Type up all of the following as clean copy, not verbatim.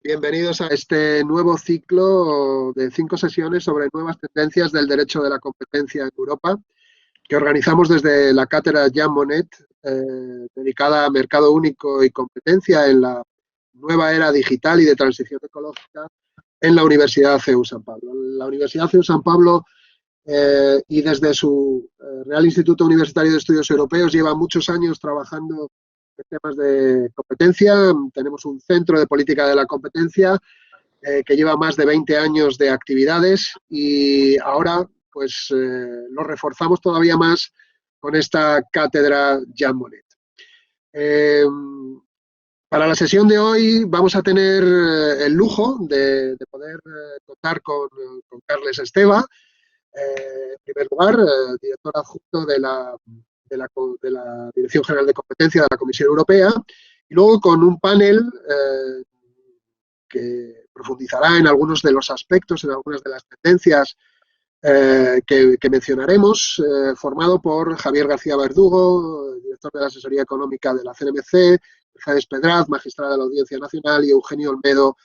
Bienvenidos a este nuevo ciclo de 5 sesiones sobre nuevas tendencias del derecho de la competencia en Europa, que organizamos desde la cátedra Jean Monnet, dedicada a mercado único y competencia en la nueva era digital y de transición ecológica en la Universidad CEU San Pablo. La Universidad CEU San Pablo y desde su Real Instituto Universitario de Estudios Europeos lleva muchos años trabajando en temas de competencia. Tenemos un centro de política de la competencia que lleva más de 20 años de actividades y ahora pues lo reforzamos todavía más con esta cátedra Jean Monnet. Eh, para la sesión de hoy vamos a tener el lujo de poder contar con Carles Esteva, en primer lugar, director adjunto de la Dirección General de Competencia de la Comisión Europea, y luego con un panel que profundizará en algunos de los aspectos, en algunas de las tendencias que mencionaremos, formado por Javier García Verdugo, director de la Asesoría Económica de la CNMC, Mercedes Pedraz, magistrada de la Audiencia Nacional, y Eugenio Olmedo,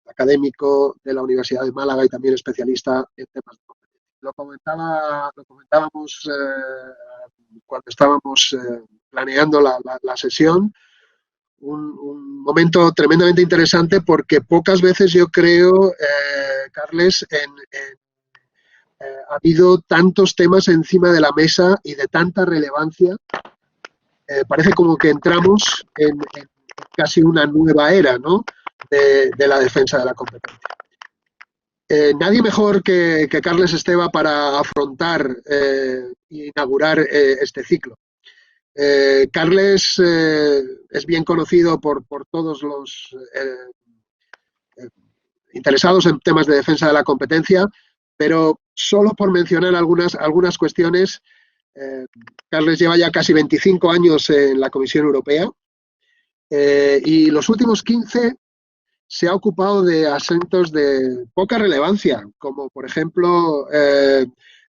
académico de la Universidad de Málaga y también especialista en temas de competencia. Lo comentábamos cuando estábamos planeando la sesión, un momento tremendamente interesante porque pocas veces yo creo, Carles, ha habido tantos temas encima de la mesa y de tanta relevancia. Parece como que entramos en casi una nueva era, ¿no?, de la defensa de la competencia. Nadie mejor que Carles Esteva para afrontar e inaugurar este ciclo. Carles es bien conocido por todos los interesados en temas de defensa de la competencia, pero solo por mencionar algunas cuestiones, Carles lleva ya casi 25 años en la Comisión Europea y los últimos 15 se ha ocupado de asuntos de poca relevancia, como por ejemplo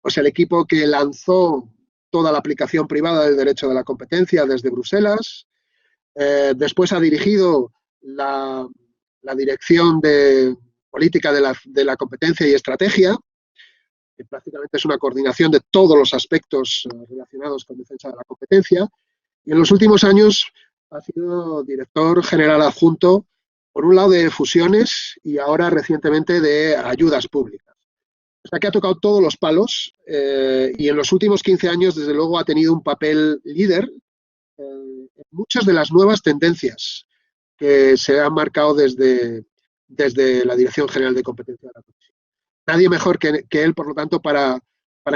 pues el equipo que lanzó toda la aplicación privada del derecho de la competencia desde Bruselas. Después ha dirigido la dirección de política de la competencia y estrategia, que prácticamente es una coordinación de todos los aspectos relacionados con defensa de la competencia. Y en los últimos años ha sido director general adjunto, por un lado, de fusiones y ahora recientemente de ayudas públicas. O sea que ha tocado todos los palos y en los últimos 15 años, desde luego, ha tenido un papel líder en muchas de las nuevas tendencias que se han marcado desde la Dirección General de Competencia de la Comisión. Nadie mejor que él, por lo tanto, para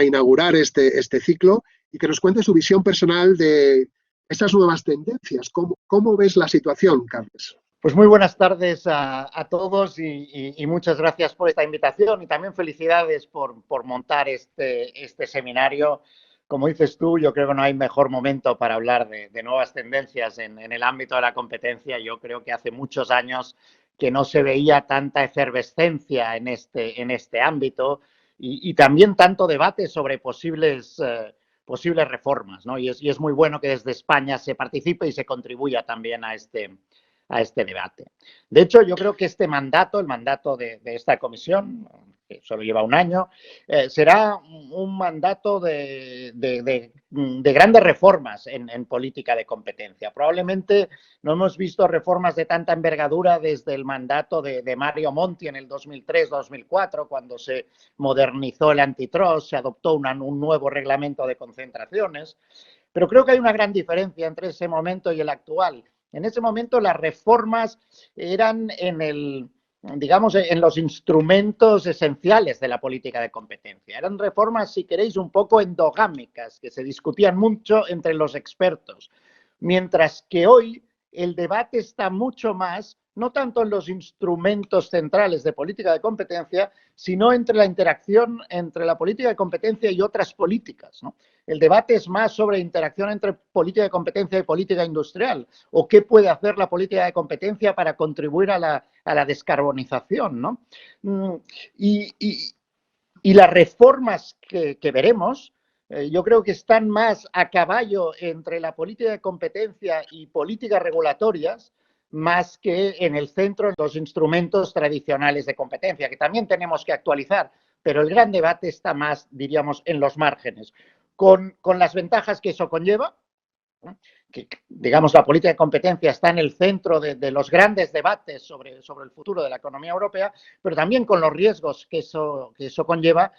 inaugurar este ciclo y que nos cuente su visión personal de esas nuevas tendencias. ¿Cómo ves la situación, Carles? Pues muy buenas tardes a todos y muchas gracias por esta invitación y también felicidades por montar este seminario. Como dices tú, yo creo que no hay mejor momento para hablar de nuevas tendencias en el ámbito de la competencia. Yo creo que hace muchos años que no se veía tanta efervescencia en este ámbito y también tanto debate sobre posibles reformas, ¿no? Y es muy bueno que desde España se participe y se contribuya también a este debate. De hecho, yo creo que este mandato, el mandato de esta comisión, que solo lleva un año, será un mandato de grandes reformas en política de competencia. Probablemente no hemos visto reformas de tanta envergadura desde el mandato de Mario Monti en el 2003-2004, cuando se modernizó el antitrust, se adoptó un nuevo reglamento de concentraciones. Pero creo que hay una gran diferencia entre ese momento y el actual. En ese momento las reformas eran digamos, en los instrumentos esenciales de la política de competencia. Eran reformas, si queréis, un poco endogámicas, que se discutían mucho entre los expertos. Mientras que hoy el debate está mucho más, no tanto en los instrumentos centrales de política de competencia, sino entre la interacción entre la política de competencia y otras políticas, ¿no? El debate es más sobre interacción entre política de competencia y política industrial, o qué puede hacer la política de competencia para contribuir a la descarbonización, ¿no? Y las reformas que veremos, yo creo que están más a caballo entre la política de competencia y políticas regulatorias, más que en el centro de los instrumentos tradicionales de competencia, que también tenemos que actualizar, pero el gran debate está más, diríamos, en los márgenes, con las ventajas que eso conlleva, ¿no? Que, digamos, la política de competencia está en el centro de los grandes debates sobre el futuro de la economía europea, pero también con los riesgos que eso conlleva,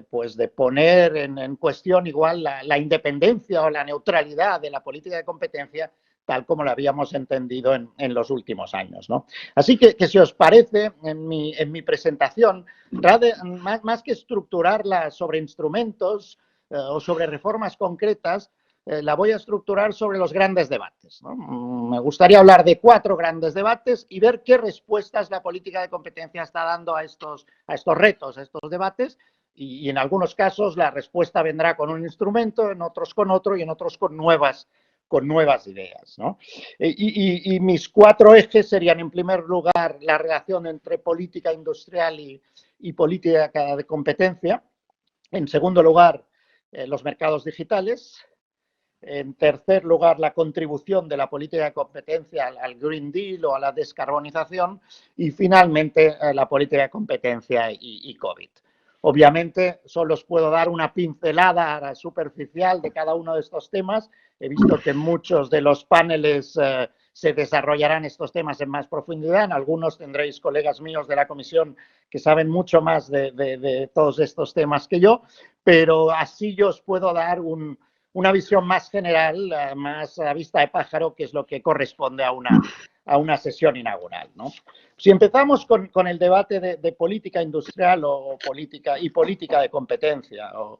pues de poner en cuestión igual la independencia o la neutralidad de la política de competencia tal como la habíamos entendido en los últimos años, ¿no? Así que si os parece, en mi presentación, más que estructurarla sobre instrumentos o sobre reformas concretas, la voy a estructurar sobre los grandes debates, ¿no? Me gustaría hablar de 4 grandes debates y ver qué respuestas la política de competencia está dando a estos retos, a estos debates, y en algunos casos la respuesta vendrá con un instrumento, en otros con otro y en otros con nuevas ideas, ¿no? Y mis 4 ejes serían, en primer lugar, la relación entre política industrial y política de competencia. En segundo lugar, los mercados digitales. En tercer lugar, la contribución de la política de competencia al Green Deal o a la descarbonización. Y finalmente, la política de competencia y COVID. Obviamente, solo os puedo dar una pincelada superficial de cada uno de estos temas. He visto que en muchos de los paneles se desarrollarán estos temas en más profundidad. En algunos tendréis colegas míos de la comisión que saben mucho más de todos estos temas que yo, pero así yo os puedo dar una visión más general, más a vista de pájaro, que es lo que corresponde a una sesión inaugural, ¿no? Si empezamos con el debate de política industrial o política de competencia, o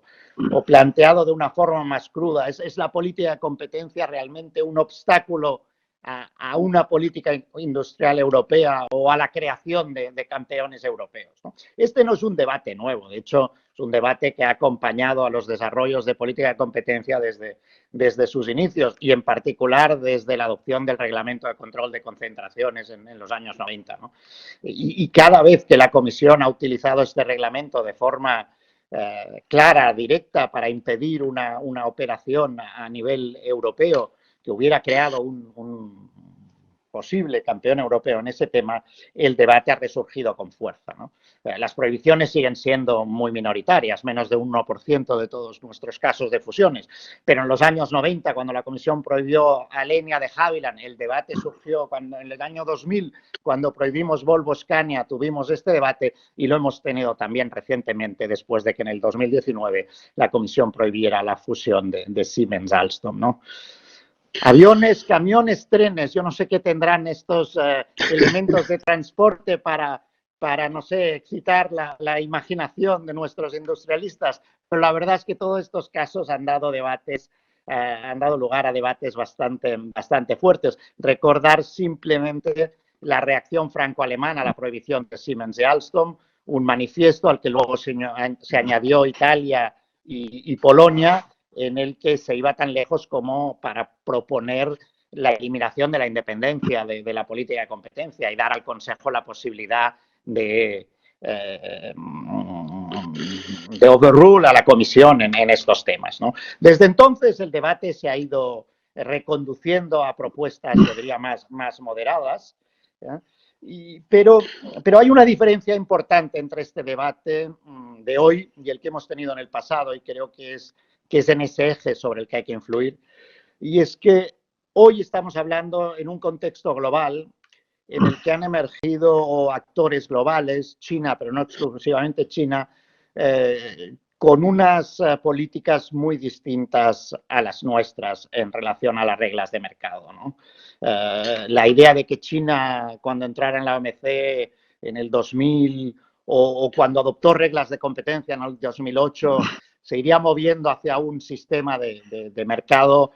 planteado de una forma más cruda, ¿es la política de competencia realmente un obstáculo a una política industrial europea o a la creación de campeones europeos, ¿no? Este no es un debate nuevo, de hecho es un debate que ha acompañado a los desarrollos de política de competencia desde sus inicios y en particular desde la adopción del reglamento de control de concentraciones en los años 90, ¿no? Y cada vez que la Comisión ha utilizado este reglamento de forma clara, directa, para impedir una operación a nivel europeo que hubiera creado un posible campeón europeo en ese tema, el debate ha resurgido con fuerza, ¿no? Las prohibiciones siguen siendo muy minoritarias, menos de un 1% de todos nuestros casos de fusiones, pero en los años 90, cuando la Comisión prohibió Alenia de Havilland, el debate surgió en el año 2000, cuando prohibimos Volvo Scania, tuvimos este debate y lo hemos tenido también recientemente, después de que en el 2019 la Comisión prohibiera la fusión de Siemens-Alstom, ¿no? Aviones, camiones, trenes, yo no sé qué tendrán estos elementos de transporte para, no sé, excitar la imaginación de nuestros industrialistas, pero la verdad es que todos estos casos han dado lugar a debates bastante fuertes. Recordar simplemente la reacción franco-alemana a la prohibición de Siemens y Alstom, un manifiesto al que luego se añadió Italia y Polonia, en el que se iba tan lejos como para proponer la eliminación de la independencia de la política de competencia y dar al Consejo la posibilidad de overrule a la Comisión en estos temas, ¿no? Desde entonces el debate se ha ido reconduciendo a propuestas, yo diría, más moderadas, ¿eh? Pero hay una diferencia importante entre este debate de hoy y el que hemos tenido en el pasado, y creo que es en ese eje sobre el que hay que influir, y es que hoy estamos hablando en un contexto global en el que han emergido actores globales, China, pero no exclusivamente China, con unas políticas muy distintas a las nuestras en relación a las reglas de mercado, ¿no? La idea de que China, cuando entrara en la OMC en el 2000 o cuando adoptó reglas de competencia en el 2008, se iría moviendo hacia un sistema de mercado,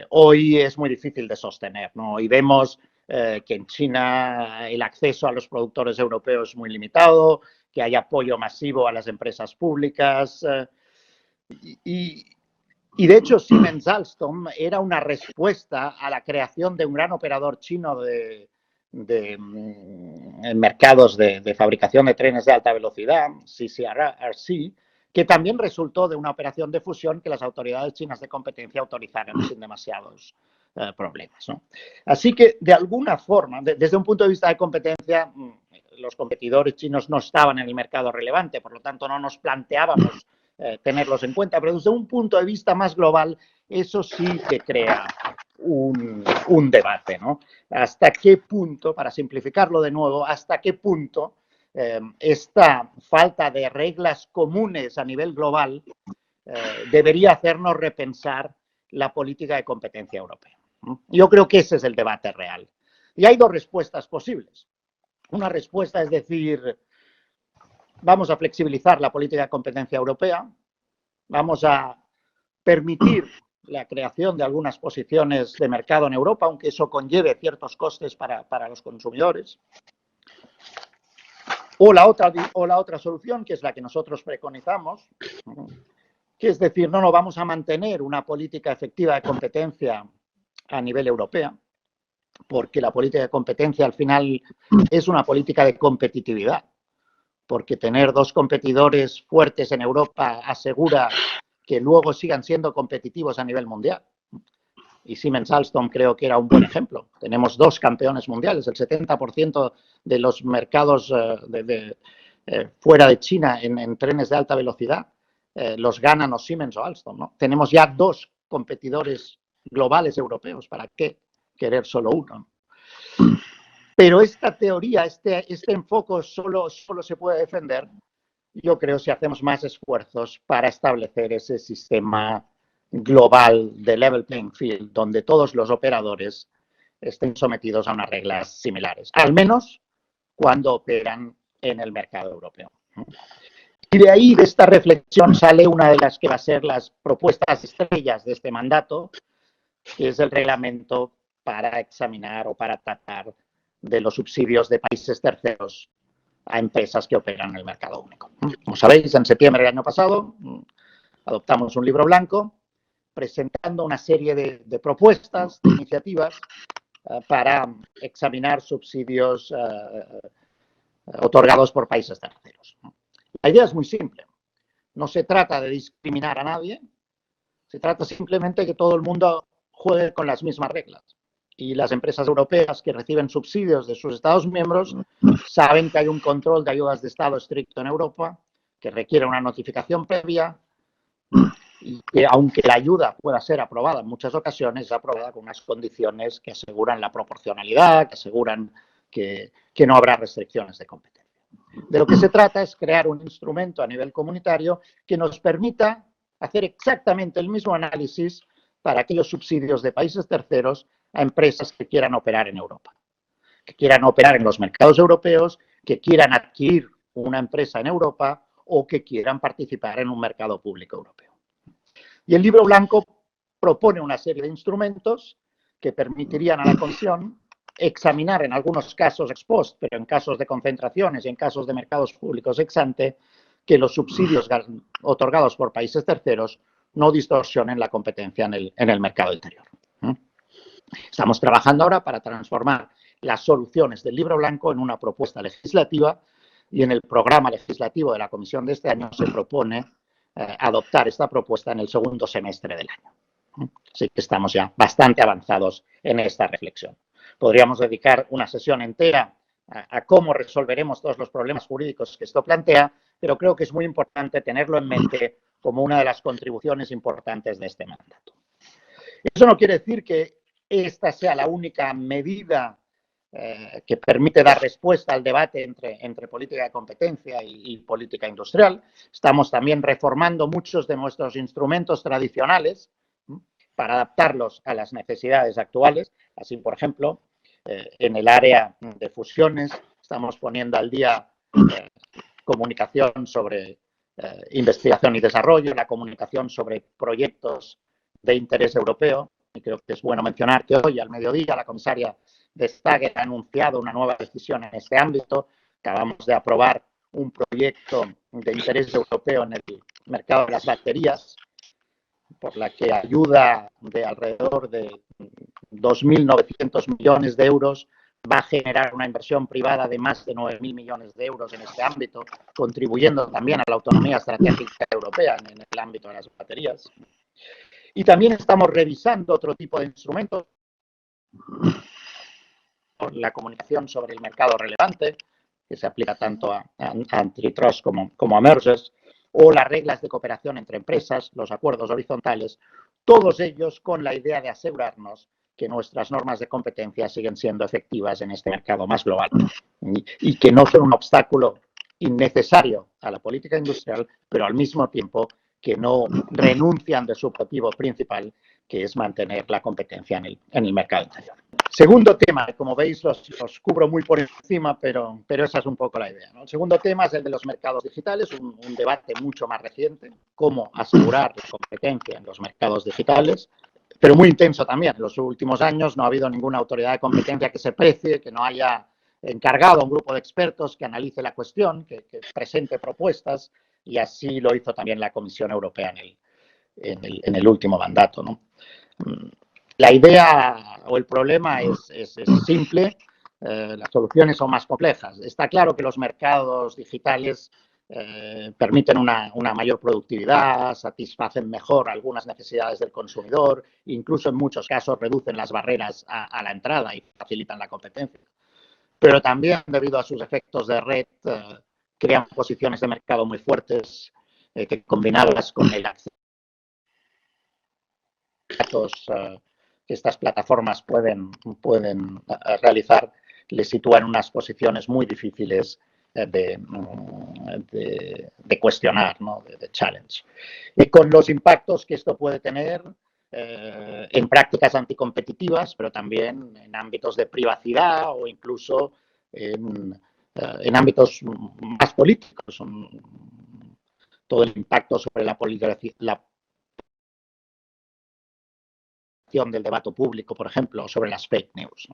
hoy es muy difícil de sostener, ¿no? Y vemos que en China el acceso a los productores europeos es muy limitado, que hay apoyo masivo a las empresas públicas y de hecho Siemens-Alstom era una respuesta a la creación de un gran operador chino de mercados de fabricación de trenes de alta velocidad, CCRC, que también resultó de una operación de fusión que las autoridades chinas de competencia autorizaron sin demasiados problemas, ¿no? Así que, de alguna forma, desde un punto de vista de competencia, los competidores chinos no estaban en el mercado relevante, por lo tanto no nos planteábamos tenerlos en cuenta, pero desde un punto de vista más global, eso sí que crea un debate, ¿no? ¿Hasta qué punto, para simplificarlo de nuevo, hasta qué punto esta falta de reglas comunes a nivel global debería hacernos repensar la política de competencia europea? Yo creo que ese es el debate real. Y hay dos respuestas posibles. Una respuesta es decir, vamos a flexibilizar la política de competencia europea, vamos a permitir la creación de algunas posiciones de mercado en Europa, aunque eso conlleve ciertos costes para los consumidores. O la otra solución, que es la que nosotros preconizamos, que es decir, no vamos a mantener una política efectiva de competencia a nivel europeo, porque la política de competencia al final es una política de competitividad, porque tener dos competidores fuertes en Europa asegura que luego sigan siendo competitivos a nivel mundial. Y Siemens-Alstom creo que era un buen ejemplo. Tenemos dos campeones mundiales, el 70% de los mercados fuera de China en trenes de alta velocidad los ganan o Siemens o Alstom, ¿no? Tenemos ya dos competidores globales europeos, ¿para qué querer solo uno? Pero esta teoría, este enfoque solo se puede defender, yo creo, si hacemos más esfuerzos para establecer ese sistema global de level playing field, donde todos los operadores estén sometidos a unas reglas similares, al menos cuando operan en el mercado europeo. Y de ahí, de esta reflexión, sale una de las que va a ser las propuestas estrellas de este mandato, que es el reglamento para examinar o para tratar de los subsidios de países terceros a empresas que operan en el mercado único. Como sabéis, en septiembre del año pasado adoptamos un libro blanco presentando una serie de propuestas, de iniciativas para examinar subsidios otorgados por países terceros. La idea es muy simple. No se trata de discriminar a nadie, se trata simplemente de que todo el mundo juegue con las mismas reglas. Y las empresas europeas que reciben subsidios de sus Estados miembros saben que hay un control de ayudas de Estado estricto en Europa, que requiere una notificación previa y que, aunque la ayuda pueda ser aprobada en muchas ocasiones, es aprobada con unas condiciones que aseguran la proporcionalidad, que aseguran que no habrá restricciones de competencia. De lo que se trata es crear un instrumento a nivel comunitario que nos permita hacer exactamente el mismo análisis para aquellos subsidios de países terceros a empresas que quieran operar en Europa, que quieran operar en los mercados europeos, que quieran adquirir una empresa en Europa o que quieran participar en un mercado público europeo. Y el libro blanco propone una serie de instrumentos que permitirían a la Comisión examinar en algunos casos ex post, pero en casos de concentraciones y en casos de mercados públicos ex ante, que los subsidios otorgados por países terceros no distorsionen la competencia en el mercado interior. Estamos trabajando ahora para transformar las soluciones del libro blanco en una propuesta legislativa y en el programa legislativo de la Comisión de este año se propone adoptar esta propuesta en el segundo semestre del año. Así que estamos ya bastante avanzados en esta reflexión. Podríamos dedicar una sesión entera a cómo resolveremos todos los problemas jurídicos que esto plantea, pero creo que es muy importante tenerlo en mente como una de las contribuciones importantes de este mandato. Eso no quiere decir que esta sea la única medida que permite dar respuesta al debate entre política de competencia y política industrial. Estamos también reformando muchos de nuestros instrumentos tradicionales para adaptarlos a las necesidades actuales. Así, por ejemplo, en el área de fusiones estamos poniendo al día comunicación sobre investigación y desarrollo, la comunicación sobre proyectos de interés europeo. Y creo que es bueno mencionar que hoy, al mediodía, la comisaria Vestager ha anunciado una nueva decisión en este ámbito. Acabamos de aprobar un proyecto de interés europeo en el mercado de las baterías, por la que ayuda de alrededor de 2.900 millones de euros va a generar una inversión privada de más de 9.000 millones de euros en este ámbito, contribuyendo también a la autonomía estratégica europea en el ámbito de las baterías. Y también estamos revisando otro tipo de instrumentos, la comunicación sobre el mercado relevante, que se aplica tanto a antitrust como a mergers, o las reglas de cooperación entre empresas, los acuerdos horizontales, todos ellos con la idea de asegurarnos que nuestras normas de competencia siguen siendo efectivas en este mercado más global y que no son un obstáculo innecesario a la política industrial, pero al mismo tiempo que no renuncian de su objetivo principal, que es mantener la competencia en el mercado interior. Segundo tema, como veis los cubro muy por encima, pero esa es un poco la idea, ¿no? El segundo tema es el de los mercados digitales, un debate mucho más reciente, cómo asegurar la competencia en los mercados digitales, pero muy intenso también. En los últimos años no ha habido ninguna autoridad de competencia que se precie, que no haya encargado a un grupo de expertos que analice la cuestión, que presente propuestas, y así lo hizo también la Comisión Europea en el último mandato, ¿no? La idea o el problema es simple, las soluciones son más complejas. Está claro que los mercados digitales permiten una mayor productividad, satisfacen mejor algunas necesidades del consumidor, incluso en muchos casos reducen las barreras a la entrada y facilitan la competencia. Pero también, debido a sus efectos de red, crean posiciones de mercado muy fuertes que, combinadas con el acceso a datos que estas plataformas pueden realizar, les sitúan en unas posiciones muy difíciles de cuestionar, ¿no? de challenge. Y con los impactos que esto puede tener en prácticas anticompetitivas, pero también en ámbitos de privacidad o incluso en ámbitos más políticos. Todo el impacto sobre la del debate público, por ejemplo, sobre las fake news.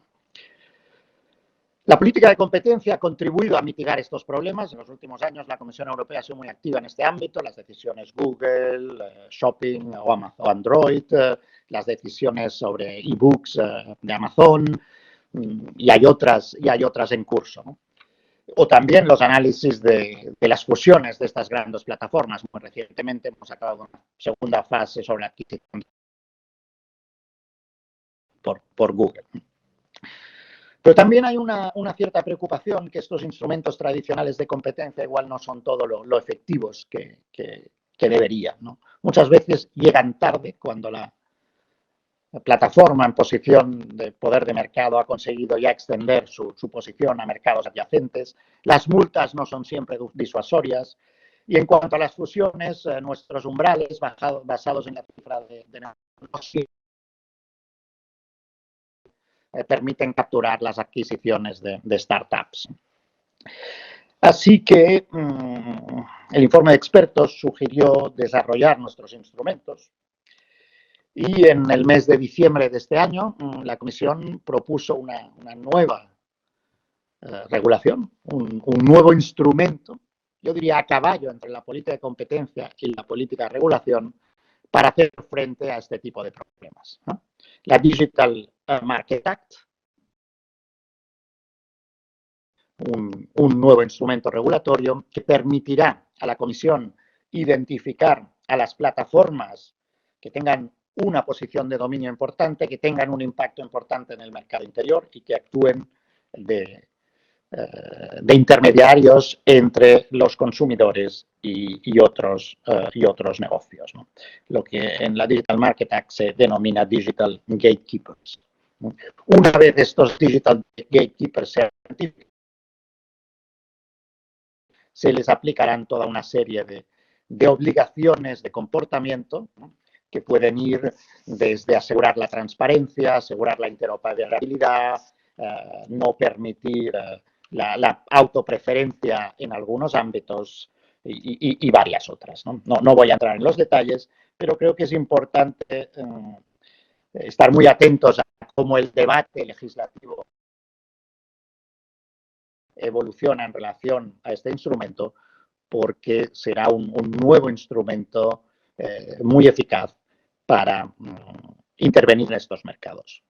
La política de competencia ha contribuido a mitigar estos problemas. En los últimos años la Comisión Europea ha sido muy activa en este ámbito. Las decisiones Google, Shopping o Android, las decisiones sobre e-books de Amazon, y hay otras en curso, ¿no? O también los análisis de las fusiones de estas grandes plataformas. Muy recientemente hemos acabado una segunda fase sobre la adquisición por Google. Pero también hay una cierta preocupación que estos instrumentos tradicionales de competencia igual no son todo lo efectivos que deberían, ¿no? Muchas veces llegan tarde cuando la plataforma en posición de poder de mercado ha conseguido ya extender su posición a mercados adyacentes. Las multas no son siempre disuasorias. Y en cuanto a las fusiones, nuestros umbrales basados en la cifra de negocio permiten capturar las adquisiciones de startups. Así que el informe de expertos sugirió desarrollar nuestros instrumentos y en el mes de diciembre de este año la Comisión propuso una nueva regulación, un nuevo instrumento, yo diría a caballo entre la política de competencia y la política de regulación, para hacer frente a este tipo de problemas, ¿no? La Digital Market Act, un nuevo instrumento regulatorio que permitirá a la Comisión identificar a las plataformas que tengan una posición de dominio importante, que tengan un impacto importante en el mercado interior y que actúen de intermediarios entre los consumidores y otros negocios, ¿no? Lo que en la Digital Market Act se denomina Digital Gatekeepers, ¿no? Una vez estos Digital Gatekeepers sean identificados, se les aplicarán toda una serie de obligaciones de comportamiento, ¿no? Que pueden ir desde asegurar la transparencia, asegurar la interoperabilidad, no permitir la autopreferencia en algunos ámbitos y varias otras, ¿no? No voy a entrar en los detalles, pero creo que es importante estar muy atentos a cómo el debate legislativo evoluciona en relación a este instrumento, porque será un nuevo instrumento muy eficaz para intervenir en estos mercados.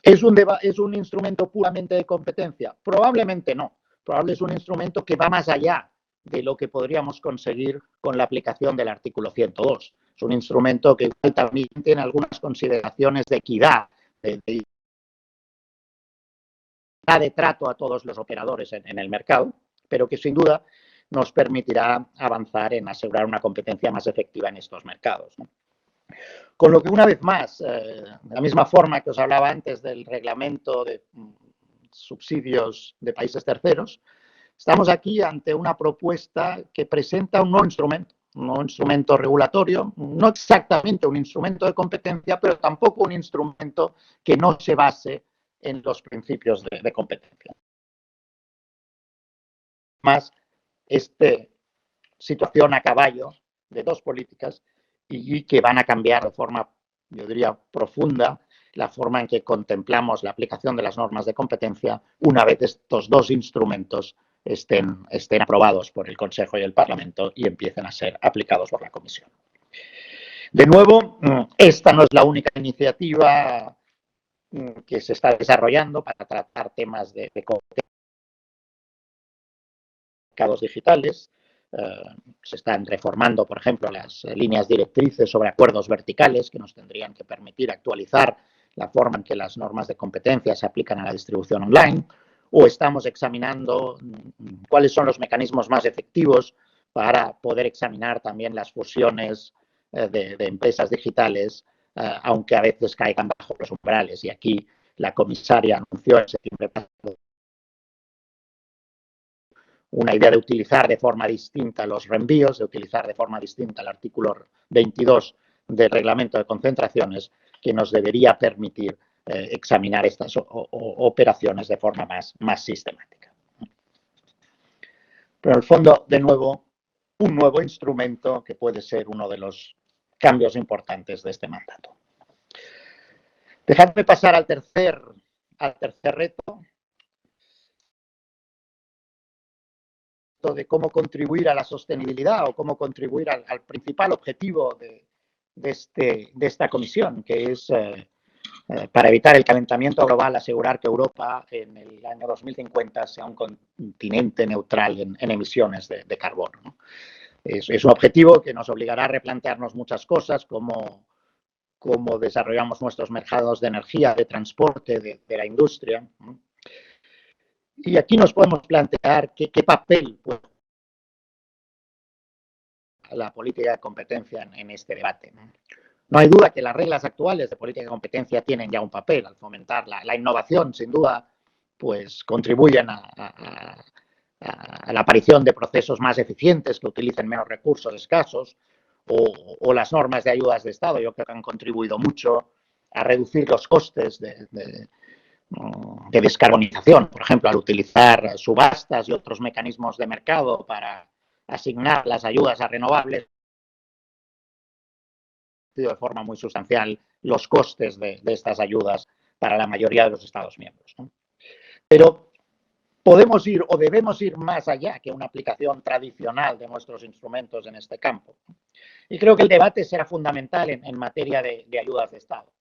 ¿Es un instrumento puramente de competencia? Probablemente no. Probablemente es un instrumento que va más allá de lo que podríamos conseguir con la aplicación del artículo 102. Es un instrumento que también tiene algunas consideraciones de equidad, de de trato a todos los operadores en el mercado, pero que sin duda nos permitirá avanzar en asegurar una competencia más efectiva en estos mercados, ¿no? Con lo que, una vez más, de la misma forma que os hablaba antes del reglamento de subsidios de países terceros, estamos aquí ante una propuesta que presenta un nuevo instrumento regulatorio, no exactamente un instrumento de competencia, pero tampoco un instrumento que no se base en los principios de competencia. Más, esta situación a caballo de dos políticas y que van a cambiar de forma, yo diría, profunda la forma en que contemplamos la aplicación de las normas de competencia una vez estos dos instrumentos estén aprobados por el Consejo y el Parlamento y empiecen a ser aplicados por la Comisión. De nuevo, esta no es la única iniciativa que se está desarrollando para tratar temas de mercados digitales. Se están reformando, por ejemplo, las líneas directrices sobre acuerdos verticales que nos tendrían que permitir actualizar la forma en que las normas de competencia se aplican a la distribución online, o estamos examinando cuáles son los mecanismos más efectivos para poder examinar también las fusiones de empresas digitales, aunque a veces caigan bajo los umbrales. Y aquí la comisaria anunció en septiembre pasado una idea de utilizar de forma distinta los reenvíos, de utilizar de forma distinta el artículo 22 del reglamento de concentraciones, que nos debería permitir examinar estas operaciones de forma más sistemática. Pero en el fondo, de nuevo, un nuevo instrumento que puede ser uno de los cambios importantes de este mandato. Dejadme pasar al tercer reto, de cómo contribuir a la sostenibilidad o cómo contribuir al principal objetivo de esta comisión, que es, para evitar el calentamiento global, asegurar que Europa en el año 2050 sea un continente neutral en emisiones de carbono, ¿no? Es un objetivo que nos obligará a replantearnos muchas cosas, como desarrollamos nuestros mercados de energía, de transporte, de la industria, ¿no? Y aquí nos podemos plantear qué papel puede la política de competencia en este debate, ¿no? No hay duda que las reglas actuales de política de competencia tienen ya un papel al fomentar la innovación, sin duda, pues contribuyen a la aparición de procesos más eficientes que utilicen menos recursos escasos, o las normas de ayudas de Estado, yo creo que han contribuido mucho a reducir los costes de descarbonización, por ejemplo, al utilizar subastas y otros mecanismos de mercado para asignar las ayudas a renovables de forma muy sustancial los costes de estas ayudas para la mayoría de los Estados miembros, ¿no? Pero podemos ir o debemos ir más allá que una aplicación tradicional de nuestros instrumentos en este campo. Y creo que el debate será fundamental en materia de ayudas de Estado.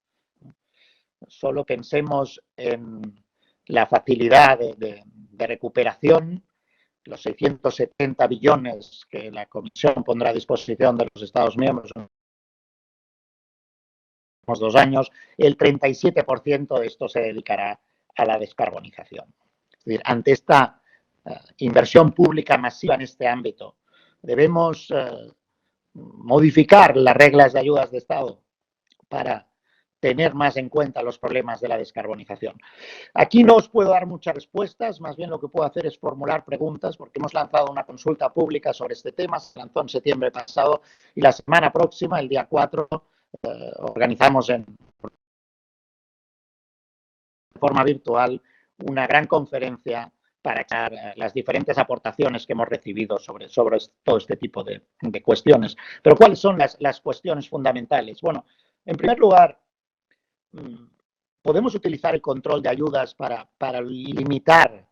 Solo pensemos en la facilidad de recuperación, los 670 billones que la Comisión pondrá a disposición de los Estados miembros en los 2 años, el 37% de esto se dedicará a la descarbonización. Es decir, ante esta inversión pública masiva en este ámbito, debemos modificar las reglas de ayudas de Estado para tener más en cuenta los problemas de la descarbonización. Aquí no os puedo dar muchas respuestas, más bien lo que puedo hacer es formular preguntas, porque hemos lanzado una consulta pública sobre este tema, se lanzó en septiembre pasado, y la semana próxima, el día 4, organizamos de forma virtual una gran conferencia para echar las diferentes aportaciones que hemos recibido sobre todo este tipo de cuestiones. Pero ¿cuáles son las cuestiones fundamentales? Bueno, en primer lugar, podemos utilizar el control de ayudas para limitar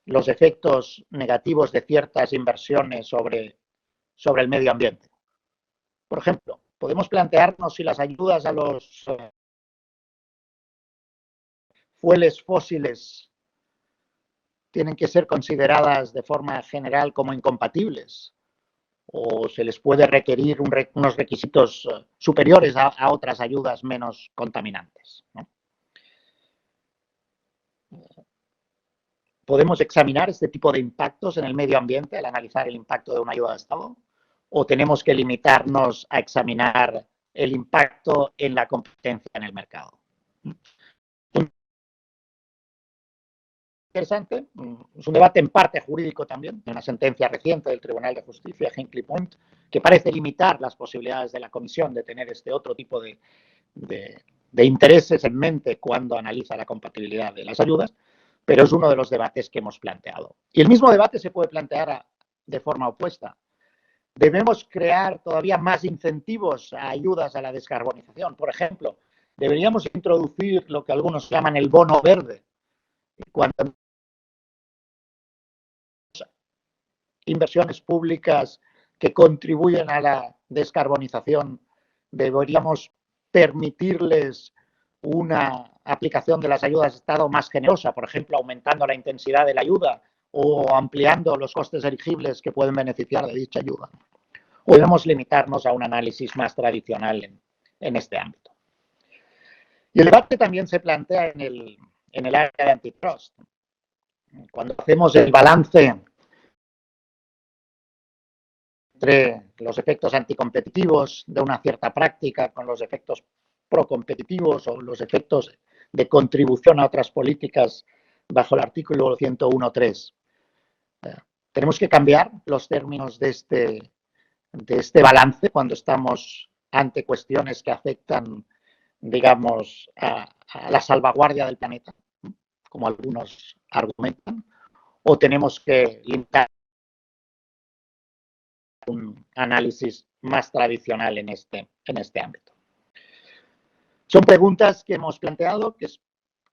los efectos negativos de ciertas inversiones sobre el medio ambiente. Por ejemplo, podemos plantearnos si las ayudas a los fuelos fósiles tienen que ser consideradas de forma general como incompatibles, o se les puede requerir unos requisitos superiores a otras ayudas menos contaminantes, ¿no? ¿Podemos examinar este tipo de impactos en el medio ambiente al analizar el impacto de una ayuda de Estado? ¿O tenemos que limitarnos a examinar el impacto en la competencia en el mercado? Interesante, es un debate en parte jurídico también, de una sentencia reciente del Tribunal de Justicia, Hinkley Point, que parece limitar las posibilidades de la Comisión de tener este otro tipo de intereses en mente cuando analiza la compatibilidad de las ayudas, pero es uno de los debates que hemos planteado. Y el mismo debate se puede plantear de forma opuesta. Debemos crear todavía más incentivos a ayudas a la descarbonización. Por ejemplo, deberíamos introducir lo que algunos llaman el bono verde. Cuando inversiones públicas que contribuyen a la descarbonización, deberíamos permitirles una aplicación de las ayudas de Estado más generosa, por ejemplo, aumentando la intensidad de la ayuda o ampliando los costes elegibles que pueden beneficiar de dicha ayuda. O debemos limitarnos a un análisis más tradicional en este ámbito. Y el debate también se plantea en el área de antitrust. Cuando hacemos el balance entre los efectos anticompetitivos de una cierta práctica con los efectos procompetitivos o los efectos de contribución a otras políticas bajo el artículo 101.3. Tenemos que cambiar los términos de este balance cuando estamos ante cuestiones que afectan, digamos, a la salvaguardia del planeta, como algunos argumentan, o tenemos que limitar un análisis más tradicional en este ámbito. Son preguntas que hemos planteado, que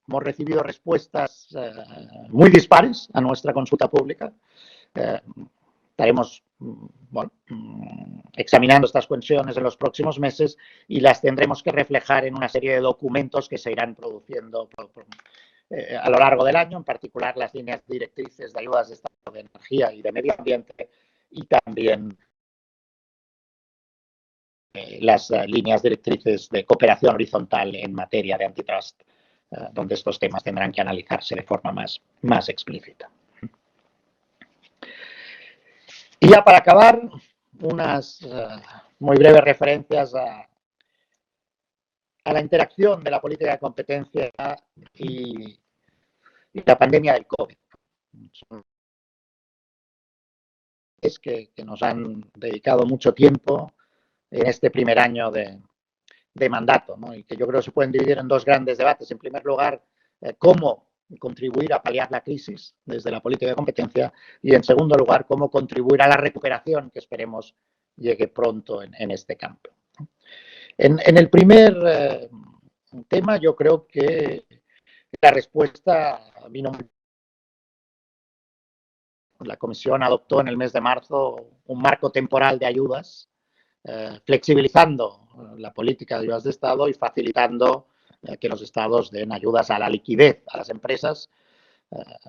hemos recibido respuestas muy dispares a nuestra consulta pública. Estaremos examinando estas cuestiones en los próximos meses y las tendremos que reflejar en una serie de documentos que se irán produciendo a lo largo del año, en particular las líneas directrices de ayudas de Estado de energía y de medio ambiente y también las líneas directrices de cooperación horizontal en materia de antitrust, donde estos temas tendrán que analizarse de forma más explícita. Y ya para acabar, unas muy breves referencias a la interacción de la política de competencia y la pandemia del COVID. Es que nos han dedicado mucho tiempo en este primer año de mandato, ¿no? Y que yo creo que se pueden dividir en dos grandes debates. En primer lugar, cómo contribuir a paliar la crisis desde la política de competencia y, en segundo lugar, cómo contribuir a la recuperación que esperemos llegue pronto en este campo. En el primer tema, yo creo que la respuesta vino. La Comisión adoptó en el mes de marzo un marco temporal de ayudas, flexibilizando la política de ayudas de Estado y facilitando que los Estados den ayudas a la liquidez a las empresas.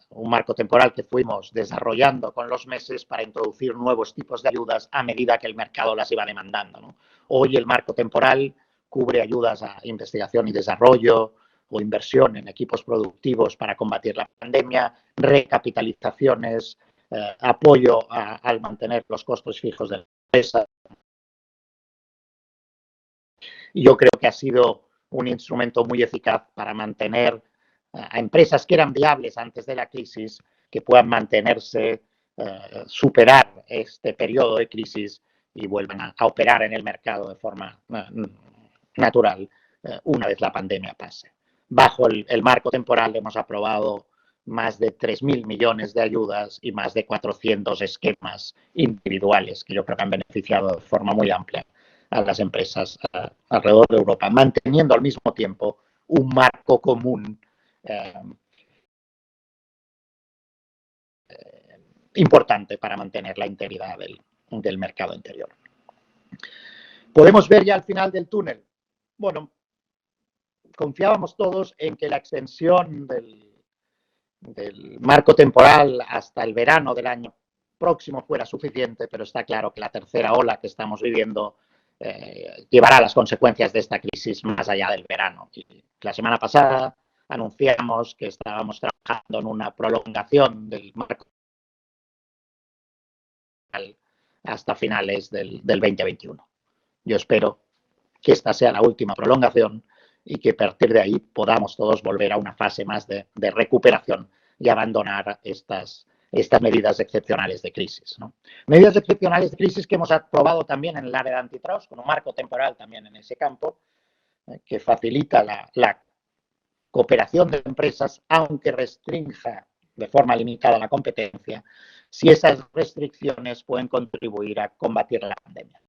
Un marco temporal que fuimos desarrollando con los meses para introducir nuevos tipos de ayudas a medida que el mercado las iba demandando, ¿no? Hoy el marco temporal cubre ayudas a investigación y desarrollo o inversión en equipos productivos para combatir la pandemia, recapitalizaciones, apoyo al mantener los costos fijos de la empresa. Y yo creo que ha sido un instrumento muy eficaz para mantener a empresas que eran viables antes de la crisis, que puedan mantenerse, superar este periodo de crisis y vuelvan a operar en el mercado de forma natural una vez la pandemia pase. Bajo el marco temporal hemos aprobado más de 3.000 millones de ayudas y más de 400 esquemas individuales que yo creo que han beneficiado de forma muy amplia a las empresas alrededor de Europa, manteniendo al mismo tiempo un marco común importante para mantener la integridad del mercado interior. ¿Podemos ver ya al final del túnel? Bueno, confiábamos todos en que la extensión del marco temporal hasta el verano del año próximo fuera suficiente, pero está claro que la tercera ola que estamos viviendo llevará las consecuencias de esta crisis más allá del verano. Y la semana pasada anunciamos que estábamos trabajando en una prolongación del marco hasta finales del 2021. Yo espero que esta sea la última prolongación y que a partir de ahí podamos todos volver a una fase más de recuperación y abandonar estas medidas excepcionales de crisis, ¿no? Medidas excepcionales de crisis que hemos aprobado también en el área de antitrust, con un marco temporal también en ese campo, que facilita la cooperación de empresas, aunque restrinja de forma limitada la competencia, si esas restricciones pueden contribuir a combatir la pandemia.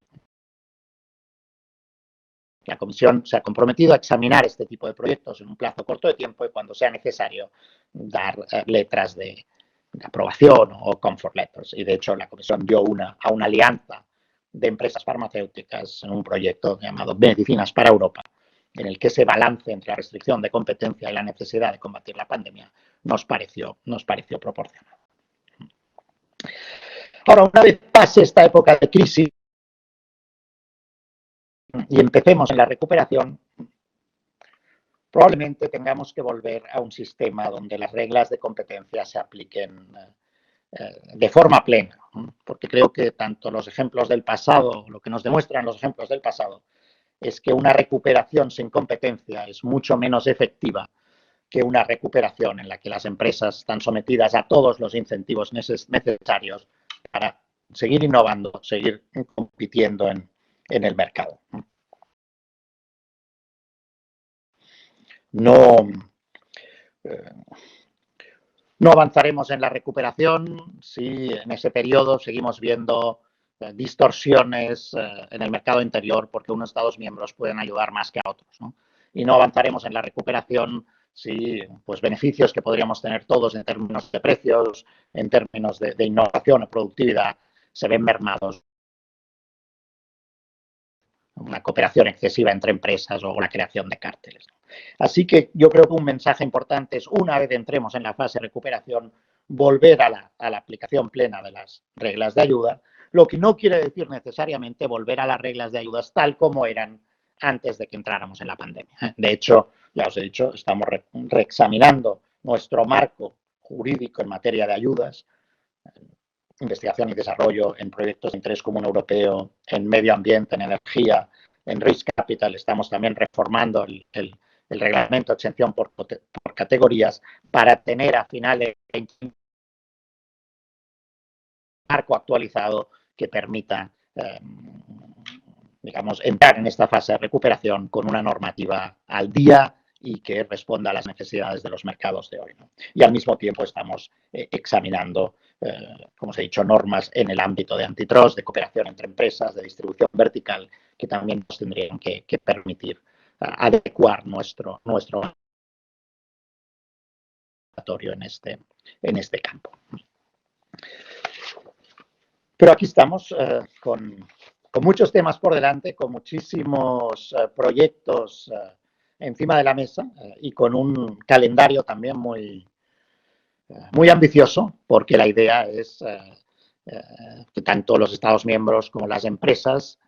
La Comisión se ha comprometido a examinar este tipo de proyectos en un plazo corto de tiempo y cuando sea necesario dar letras de aprobación o comfort letters. Y de hecho la Comisión dio a una alianza de empresas farmacéuticas en un proyecto llamado Medicinas para Europa, en el que ese balance entre la restricción de competencia y la necesidad de combatir la pandemia nos pareció proporcionado. Ahora, una vez pase esta época de crisis y empecemos en la recuperación, probablemente tengamos que volver a un sistema donde las reglas de competencia se apliquen de forma plena, porque creo que tanto los ejemplos del pasado, lo que nos demuestran los ejemplos del pasado, es que una recuperación sin competencia es mucho menos efectiva que una recuperación en la que las empresas están sometidas a todos los incentivos necesarios para seguir innovando, seguir compitiendo en el mercado. No avanzaremos en la recuperación si en ese periodo seguimos viendo distorsiones en el mercado interior porque unos Estados miembros pueden ayudar más que a otros, ¿no? Y no avanzaremos en la recuperación si pues, beneficios que podríamos tener todos en términos de precios, en términos de innovación o productividad, se ven mermados. Una cooperación excesiva entre empresas o la creación de cárteles. Así que yo creo que un mensaje importante es, una vez entremos en la fase de recuperación, volver a la aplicación plena de las reglas de ayuda, lo que no quiere decir necesariamente volver a las reglas de ayudas tal como eran antes de que entráramos en la pandemia. De hecho, ya os he dicho, estamos reexaminando nuestro marco jurídico en materia de ayudas, investigación y desarrollo, en proyectos de interés común europeo, en medio ambiente, en energía, en risk capital. Estamos también reformando el reglamento de exención por categorías para tener a finales un marco actualizado que permita, digamos, entrar en esta fase de recuperación con una normativa al día y que responda a las necesidades de los mercados de hoy, ¿no? Y al mismo tiempo estamos examinando, como os he dicho, normas en el ámbito de antitrust, de cooperación entre empresas, de distribución vertical, que también nos tendrían que permitir adecuar nuestro regulatorio en este campo. Pero aquí estamos con muchos temas por delante, con muchísimos proyectos encima de la mesa y con un calendario también muy ambicioso, porque la idea es que tanto los Estados miembros como las empresas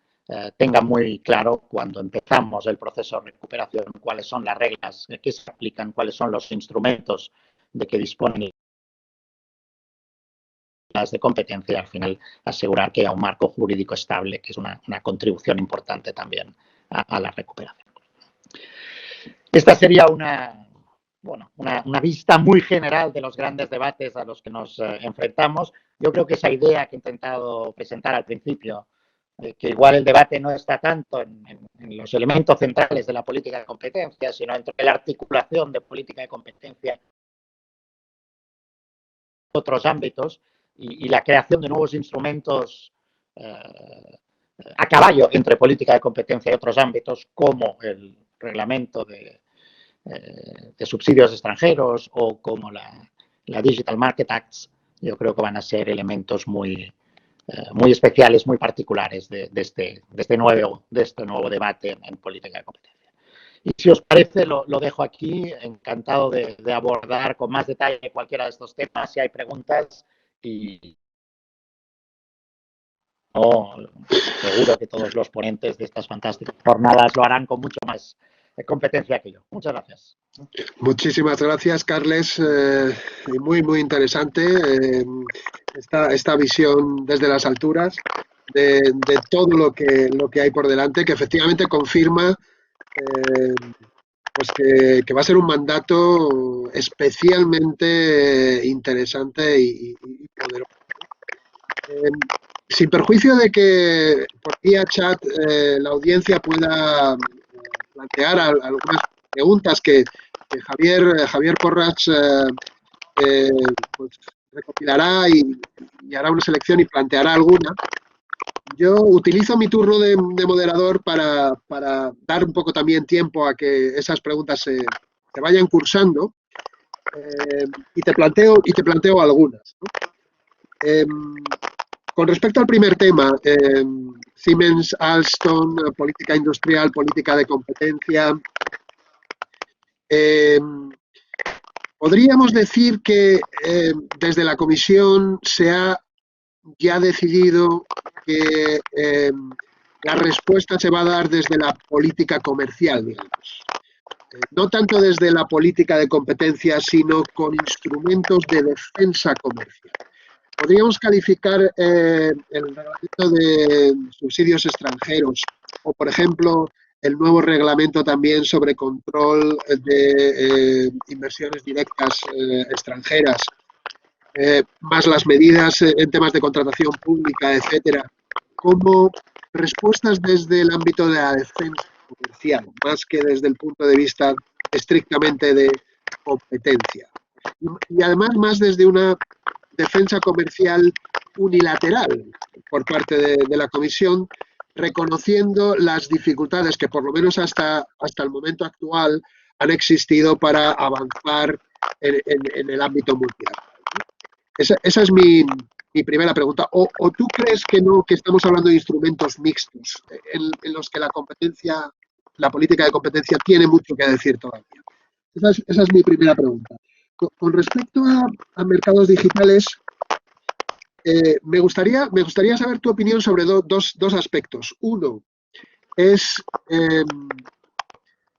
tengan muy claro cuando empezamos el proceso de recuperación cuáles son las reglas que se aplican, cuáles son los instrumentos de que disponen las de competencia y al final asegurar que haya un marco jurídico estable, que es una contribución importante también a la recuperación. Esta sería una vista muy general de los grandes debates a los que nos enfrentamos. Yo creo que esa idea que he intentado presentar al principio, que igual el debate no está tanto en los elementos centrales de la política de competencia, sino entre la articulación de política de competencia en otros ámbitos y la creación de nuevos instrumentos a caballo entre política de competencia y otros ámbitos, como el reglamento de subsidios extranjeros o como la Digital Market Acts, yo creo que van a ser elementos muy especiales, muy particulares de este nuevo debate en política de competencia. Y si os parece, lo dejo aquí, encantado de abordar con más detalle cualquiera de estos temas, si hay preguntas, y seguro que todos los ponentes de estas fantásticas jornadas lo harán con mucho más competencia que yo. Muchas gracias. Muchísimas gracias, Carles. Muy, muy interesante esta visión desde las alturas de todo lo que hay por delante, que efectivamente confirma pues que va a ser un mandato especialmente interesante y poderoso. Sin perjuicio de que por vía chat la audiencia pueda plantear algunas preguntas que Javier Porras pues recopilará y hará una selección y planteará alguna. Yo utilizo mi turno de moderador para dar un poco también tiempo a que esas preguntas se vayan cursando y te planteo algunas, ¿no? Con respecto al primer tema, Siemens, Alstom, política industrial, política de competencia, podríamos decir que desde la Comisión se ha ya decidido que la respuesta se va a dar desde la política comercial, digamos. No tanto desde la política de competencia, sino con instrumentos de defensa comercial. Podríamos calificar el reglamento de subsidios extranjeros o, por ejemplo, el nuevo reglamento también sobre control de inversiones directas extranjeras, más las medidas en temas de contratación pública, etcétera, como respuestas desde el ámbito de la defensa comercial, más que desde el punto de vista estrictamente de competencia. Y además más desde una defensa comercial unilateral por parte de la Comisión, reconociendo las dificultades que por lo menos hasta el momento actual han existido para avanzar en el ámbito multilateral. Esa es mi primera pregunta. ¿O tú crees que no, que estamos hablando de instrumentos mixtos en los que la política de competencia tiene mucho que decir todavía? Esa es mi primera pregunta. Con respecto a mercados digitales, me gustaría saber tu opinión sobre dos aspectos. Uno es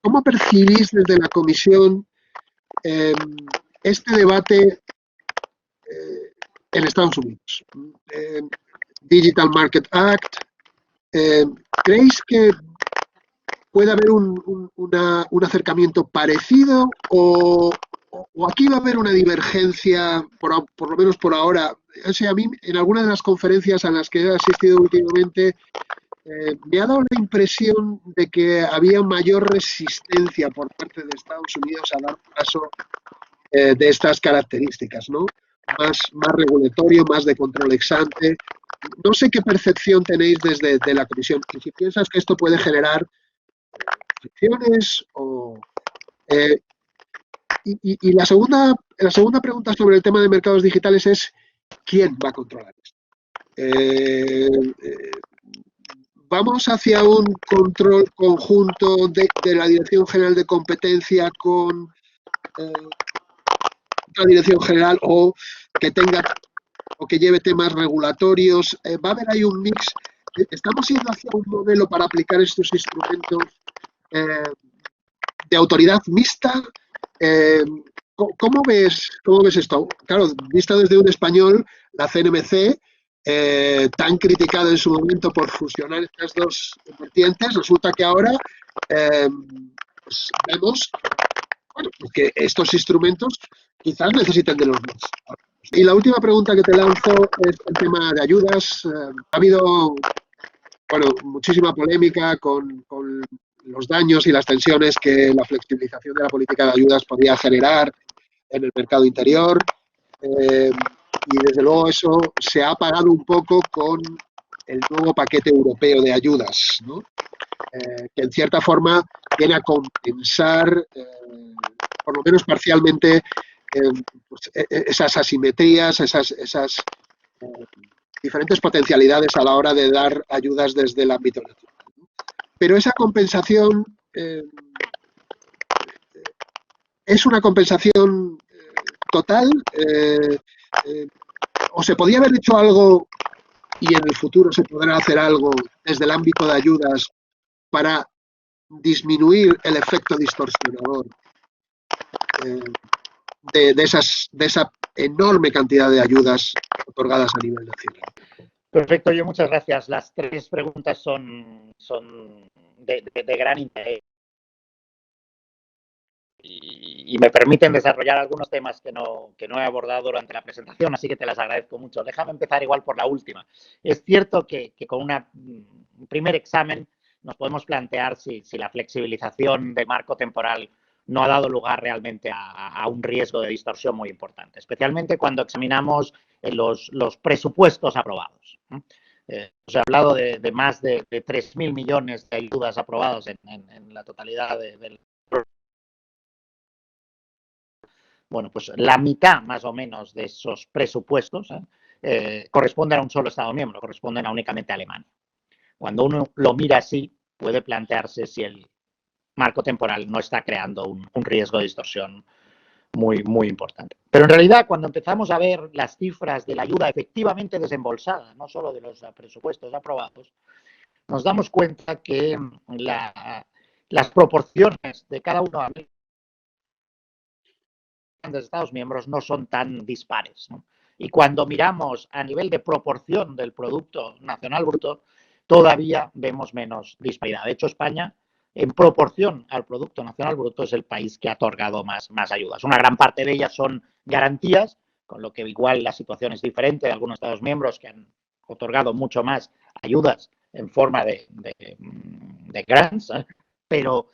cómo percibís desde la Comisión este debate en Estados Unidos. Digital Market Act. ¿Creéis que puede haber un acercamiento parecido o aquí va a haber una divergencia, por lo menos por ahora? O sea, a mí, en algunas de las conferencias a las que he asistido últimamente, me ha dado la impresión de que había mayor resistencia por parte de Estados Unidos a dar un paso de estas características, ¿no? Más regulatorio, más de control ex ante. No sé qué percepción tenéis desde la Comisión. Y si piensas que esto puede generar fricciones o... y la segunda pregunta sobre el tema de mercados digitales es ¿quién va a controlar esto? ¿Vamos hacia un control conjunto de la Dirección General de Competencia con la Dirección General o que tenga o que lleve temas regulatorios? ¿Va a haber ahí un mix? ¿Estamos yendo hacia un modelo para aplicar estos instrumentos de autoridad mixta? ¿Cómo ves esto? Claro, vista desde un español, la CNMC, tan criticada en su momento por fusionar estas dos vertientes, resulta que ahora pues vemos que estos instrumentos quizás necesiten de los dos. Y la última pregunta que te lanzo es el tema de ayudas. Ha habido muchísima polémica con los daños y las tensiones que la flexibilización de la política de ayudas podía generar en el mercado interior. Y desde luego eso se ha apagado un poco con el nuevo paquete europeo de ayudas, ¿no? Que en cierta forma viene a compensar, por lo menos parcialmente, pues, esas asimetrías, esas diferentes potencialidades a la hora de dar ayudas desde el ámbito nacional. Pero esa compensación es una compensación total, o se podía haber hecho algo y en el futuro se podrá hacer algo desde el ámbito de ayudas para disminuir el efecto distorsionador de esa enorme cantidad de ayudas otorgadas a nivel nacional. Perfecto, yo muchas gracias. Las tres preguntas son de gran interés y me permiten desarrollar algunos temas que no he abordado durante la presentación, así que te las agradezco mucho. Déjame empezar igual por la última. Es cierto que con un primer examen nos podemos plantear si la flexibilización del marco temporal no ha dado lugar realmente a un riesgo de distorsión muy importante, especialmente cuando examinamos los presupuestos aprobados. Se ha hablado de más de 3.000 millones de ayudas aprobadas en la totalidad del. Bueno, pues la mitad más o menos de esos presupuestos corresponden a un solo Estado miembro, corresponden únicamente a Alemania. Cuando uno lo mira así, puede plantearse si el marco temporal no está creando un riesgo de distorsión muy, muy importante. Pero en realidad, cuando empezamos a ver las cifras de la ayuda efectivamente desembolsada, no solo de los presupuestos aprobados, nos damos cuenta que las proporciones de cada uno de los grandes Estados miembros no son tan dispares, ¿no? Y cuando miramos a nivel de proporción del Producto Nacional Bruto, todavía vemos menos disparidad. De hecho, España, en proporción al Producto Nacional Bruto, es el país que ha otorgado más ayudas. Una gran parte de ellas son garantías, con lo que igual la situación es diferente de algunos Estados miembros que han otorgado mucho más ayudas en forma de grants, pero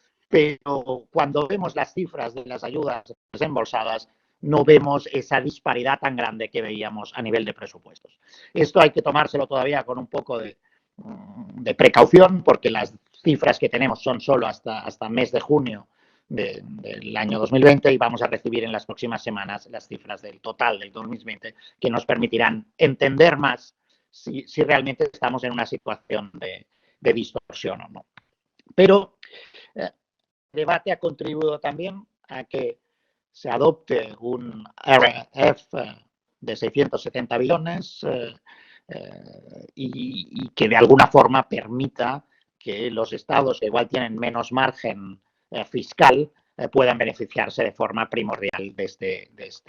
cuando vemos las cifras de las ayudas desembolsadas, no vemos esa disparidad tan grande que veíamos a nivel de presupuestos. Esto hay que tomárselo todavía con un poco de precaución, porque las cifras que tenemos son solo hasta mes de junio del año 2020 y vamos a recibir en las próximas semanas las cifras del total del 2020 que nos permitirán entender más si realmente estamos en una situación de distorsión o no. Pero debate ha contribuido también a que se adopte un RRF de 670 billones y que de alguna forma permita que los estados que igual tienen menos margen fiscal puedan beneficiarse de forma primordial de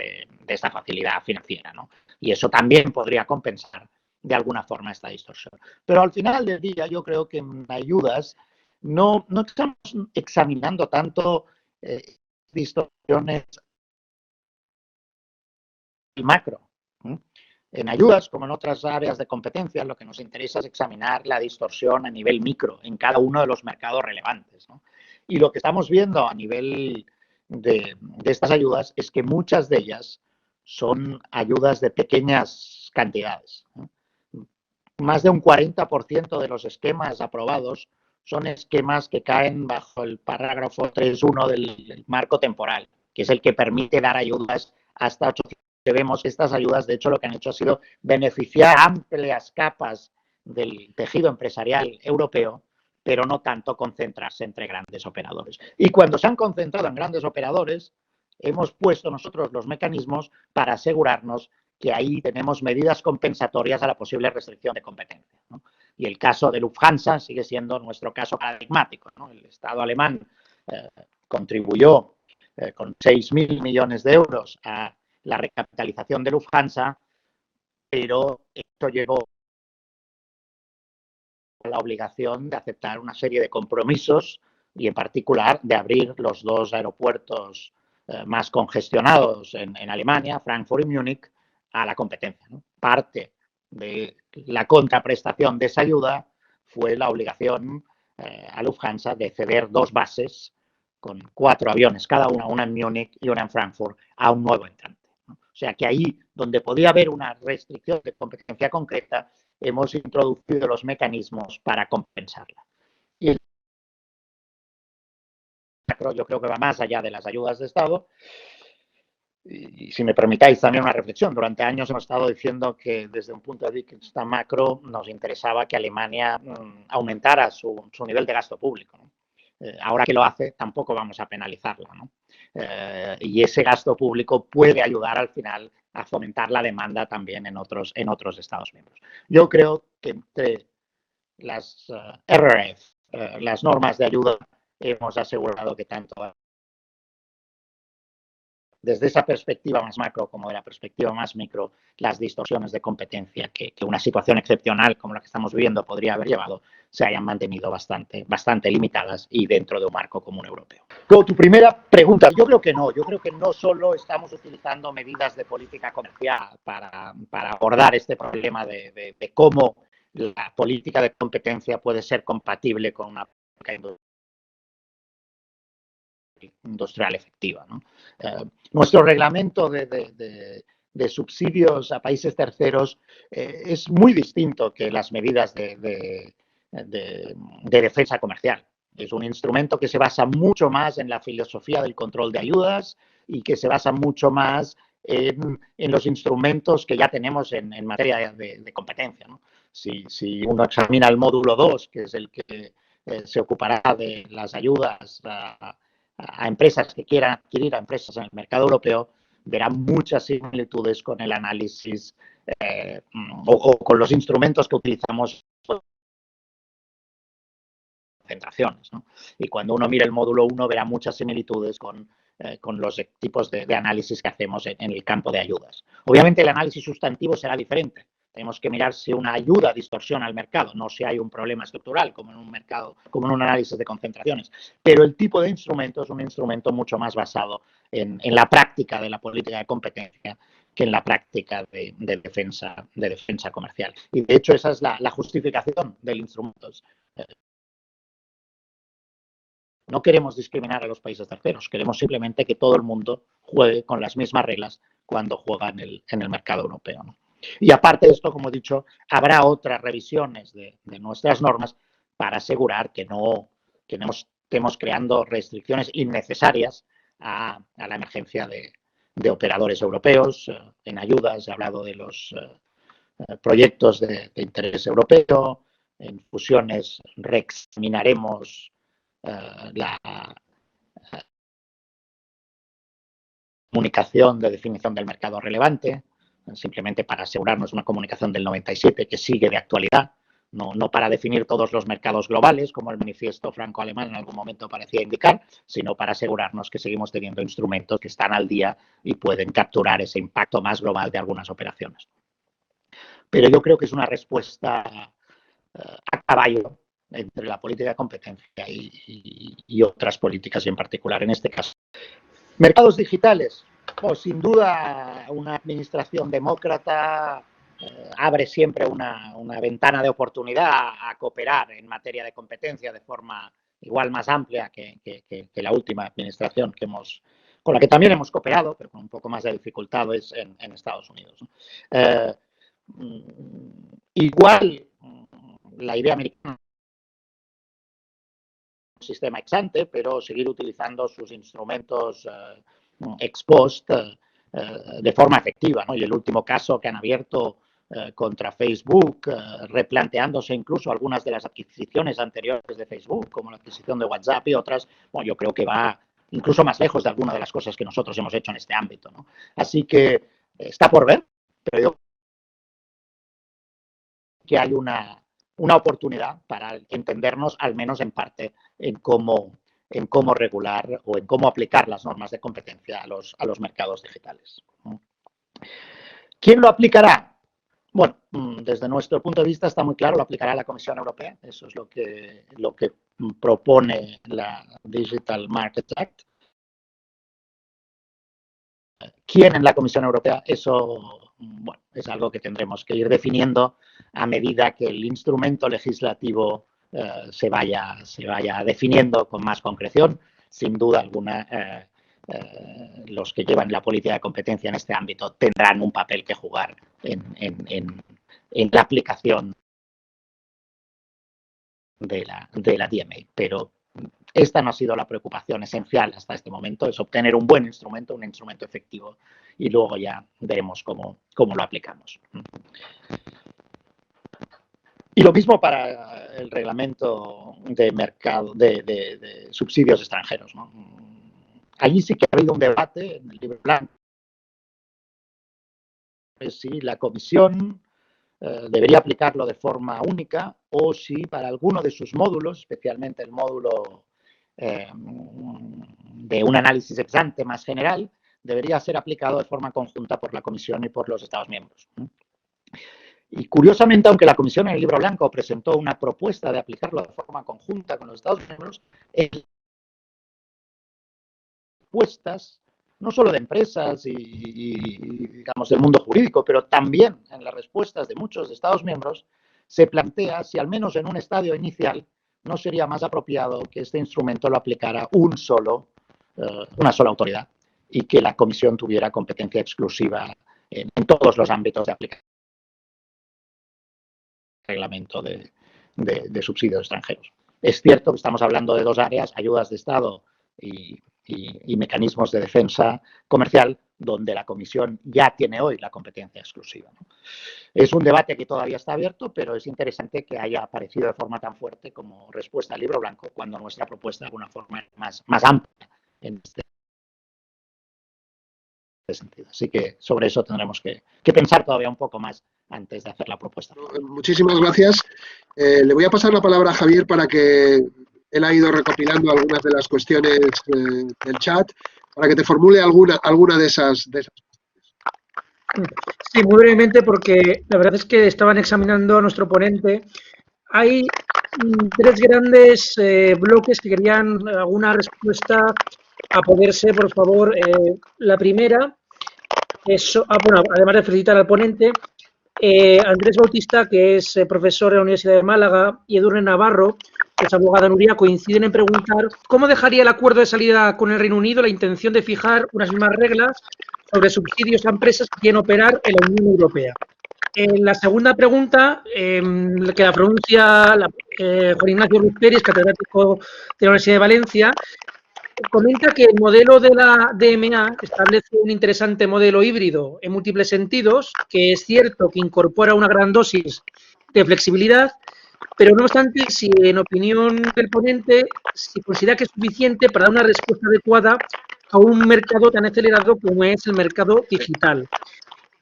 esta facilidad financiera, ¿no? Y eso también podría compensar de alguna forma esta distorsión. Pero al final del día yo creo que en ayudas no estamos examinando tanto distorsiones macro. En ayudas, como en otras áreas de competencia, lo que nos interesa es examinar la distorsión a nivel micro en cada uno de los mercados relevantes, ¿no? Y lo que estamos viendo a nivel de estas ayudas es que muchas de ellas son ayudas de pequeñas cantidades, ¿no? Más de un 40% de los esquemas aprobados son esquemas que caen bajo el parágrafo 3.1 del marco temporal, que es el que permite dar ayudas hasta 800. Vemos que estas ayudas, de hecho, lo que han hecho ha sido beneficiar a amplias capas del tejido empresarial europeo, pero no tanto concentrarse entre grandes operadores. Y cuando se han concentrado en grandes operadores, hemos puesto nosotros los mecanismos para asegurarnos que ahí tenemos medidas compensatorias a la posible restricción de competencia, ¿no? Y el caso de Lufthansa sigue siendo nuestro caso paradigmático, ¿no? El Estado alemán contribuyó con 6.000 millones de euros a la recapitalización de Lufthansa, pero esto llevó a la obligación de aceptar una serie de compromisos y en particular de abrir los dos aeropuertos más congestionados en Alemania, Frankfurt y Múnich, a la competencia, ¿no? Parte de la contraprestación de esa ayuda fue la obligación a Lufthansa de ceder dos bases con 4 aviones cada una en Múnich y una en Frankfurt, a un nuevo entrante, ¿no? O sea que ahí donde podía haber una restricción de competencia concreta, hemos introducido los mecanismos para compensarla. Y el macro yo creo que va más allá de las ayudas de Estado. Y si me permitáis también una reflexión, durante años hemos estado diciendo que desde un punto de vista macro nos interesaba que Alemania aumentara su nivel de gasto público, ¿no? Ahora que lo hace, tampoco vamos a penalizarla, ¿no? Y ese gasto público puede ayudar al final a fomentar la demanda también en otros Estados miembros. Yo creo que entre las RRF, las normas de ayuda hemos asegurado que tanto desde esa perspectiva más macro como de la perspectiva más micro, las distorsiones de competencia que una situación excepcional como la que estamos viviendo podría haber llevado se hayan mantenido bastante limitadas y dentro de un marco común europeo. Con tu primera pregunta, yo creo que no solo estamos utilizando medidas de política comercial para abordar este problema de cómo la política de competencia puede ser compatible con una política industrial efectiva, ¿no? Nuestro reglamento de subsidios a países terceros es muy distinto que las medidas de defensa comercial. Es un instrumento que se basa mucho más en la filosofía del control de ayudas y que se basa mucho más en los instrumentos que ya tenemos en materia de competencia, ¿no? Si uno examina el módulo 2, que es el que se ocupará de las ayudas a empresas que quieran adquirir a empresas en el mercado europeo, verán muchas similitudes con el análisis o con los instrumentos que utilizamos concentraciones, ¿no? Y cuando uno mira el módulo 1 verá muchas similitudes con los tipos de análisis que hacemos en el campo de ayudas. Obviamente el análisis sustantivo será diferente. Tenemos que mirar si una ayuda distorsiona el mercado, no si hay un problema estructural como en un mercado, como en un análisis de concentraciones. Pero el tipo de instrumento es un instrumento mucho más basado en la práctica de la política de competencia que en la práctica de defensa comercial. Y de hecho esa es la justificación del instrumento. No queremos discriminar a los países terceros, queremos simplemente que todo el mundo juegue con las mismas reglas cuando juega en el mercado europeo, ¿no? Y aparte de esto, como he dicho, habrá otras revisiones de nuestras normas para asegurar que no estemos creando restricciones innecesarias a la emergencia de operadores europeos. En ayudas he hablado de los proyectos de interés europeo. En fusiones reexaminaremos la comunicación de definición del mercado relevante, simplemente para asegurarnos una comunicación del 97 que sigue de actualidad, no para definir todos los mercados globales, como el manifiesto franco-alemán en algún momento parecía indicar, sino para asegurarnos que seguimos teniendo instrumentos que están al día y pueden capturar ese impacto más global de algunas operaciones. Pero yo creo que es una respuesta a caballo entre la política de competencia y otras políticas, y en particular en este caso. Mercados digitales, pues sin duda una administración demócrata abre siempre una ventana de oportunidad a cooperar en materia de competencia de forma igual más amplia que la última administración con la que también hemos cooperado, pero con un poco más de dificultades en Estados Unidos, ¿no? Igual la idea americana un sistema ex ante, pero seguir utilizando sus instrumentos ex post de forma efectiva, ¿no? Y el último caso que han abierto contra Facebook, replanteándose incluso algunas de las adquisiciones anteriores de Facebook, como la adquisición de WhatsApp y otras, bueno, yo creo que va incluso más lejos de algunas de las cosas que nosotros hemos hecho en este ámbito, ¿no? Así que está por ver, pero yo creo que hay una oportunidad para entendernos, al menos en parte, en cómo regular o en cómo aplicar las normas de competencia a los mercados digitales. ¿Quién lo aplicará? Bueno, desde nuestro punto de vista está muy claro, lo aplicará la Comisión Europea. Eso es lo que propone la Digital Markets Act. ¿Quién en la Comisión Europea? Eso, bueno, es algo que tendremos que ir definiendo a medida que el instrumento legislativo se vaya definiendo con más concreción. Sin duda alguna, los que llevan la política de competencia en este ámbito tendrán un papel que jugar en la aplicación de la DMA. Pero esta no ha sido la preocupación esencial hasta este momento, es obtener un buen instrumento, un instrumento efectivo, y luego ya veremos cómo lo aplicamos. Y lo mismo para el reglamento de mercado de subsidios extranjeros, ¿no? Allí sí que ha habido un debate en el libro blanco si la Comisión debería aplicarlo de forma única o si para alguno de sus módulos, especialmente el módulo de un análisis ex ante más general, debería ser aplicado de forma conjunta por la Comisión y por los Estados miembros. Y curiosamente, aunque la Comisión en el Libro Blanco presentó una propuesta de aplicarlo de forma conjunta con los Estados miembros, en respuestas no solo de empresas y, digamos, del mundo jurídico, pero también en las respuestas de muchos Estados miembros, se plantea si al menos en un estadio inicial no sería más apropiado que este instrumento lo aplicara una sola autoridad y que la Comisión tuviera competencia exclusiva en todos los ámbitos de aplicación del reglamento de subsidios extranjeros. Es cierto que estamos hablando de dos áreas, ayudas de Estado y mecanismos de defensa comercial, donde la Comisión ya tiene hoy la competencia exclusiva, ¿no? Es un debate que todavía está abierto, pero es interesante que haya aparecido de forma tan fuerte como respuesta al Libro Blanco, cuando nuestra propuesta de alguna forma es más amplia en este sentido. Así que sobre eso tendremos que pensar todavía un poco más antes de hacer la propuesta. Muchísimas gracias. Le voy a pasar la palabra a Javier para que él ha ido recopilando algunas de las cuestiones del chat, para que te formule alguna de esas. Sí, muy brevemente, porque la verdad es que estaban examinando a nuestro ponente. Hay tres grandes bloques que querían alguna respuesta a poder ser, por favor. La primera es, bueno, además de felicitar al ponente, Andrés Bautista, que es profesor en la Universidad de Málaga, y Edurne Navarro, que es abogada en Uría, coinciden en preguntar cómo dejaría el acuerdo de salida con el Reino Unido la intención de fijar unas mismas reglas sobre subsidios a empresas que quieren operar en la Unión Europea. La segunda pregunta, que la pronuncia Juan Ignacio Ruiz Pérez, catedrático de la Universidad de Valencia, comenta que el modelo de la DMA establece un interesante modelo híbrido en múltiples sentidos, que es cierto que incorpora una gran dosis de flexibilidad, pero no obstante, si en opinión del ponente, se considera que es suficiente para dar una respuesta adecuada a un mercado tan acelerado como es el mercado digital.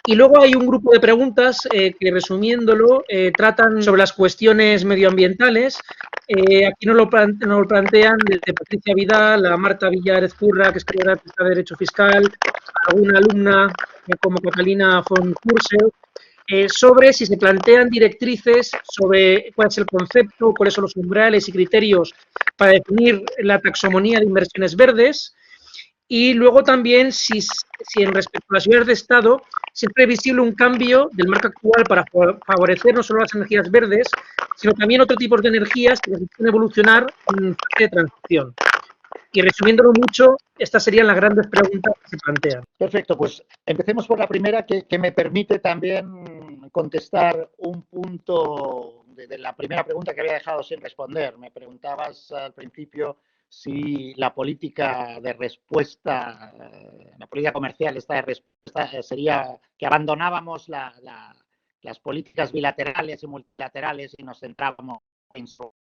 Y luego hay un grupo de preguntas que, resumiéndolo, tratan sobre las cuestiones medioambientales. Aquí nos lo plantean desde Patricia Vidal a Marta Villares Curra, que es catedrática de Derecho Fiscal, a alguna alumna como Catalina von Kursel, sobre si se plantean directrices sobre cuál es el concepto, cuáles son los umbrales y criterios para definir la taxonomía de inversiones verdes. Y luego también si en respecto a las ayudas de Estado si es previsible un cambio del marco actual para favorecer no solo las energías verdes, sino también otro tipo de energías que necesitan evolucionar en fase de transición. Y resumiéndolo mucho, estas serían las grandes preguntas que se plantean. Perfecto, pues empecemos por la primera, que me permite también contestar un punto de la primera pregunta que había dejado sin responder. Me preguntabas al principio si la política de respuesta, la política comercial esta de respuesta sería que abandonábamos las políticas bilaterales y multilaterales y nos centrábamos en su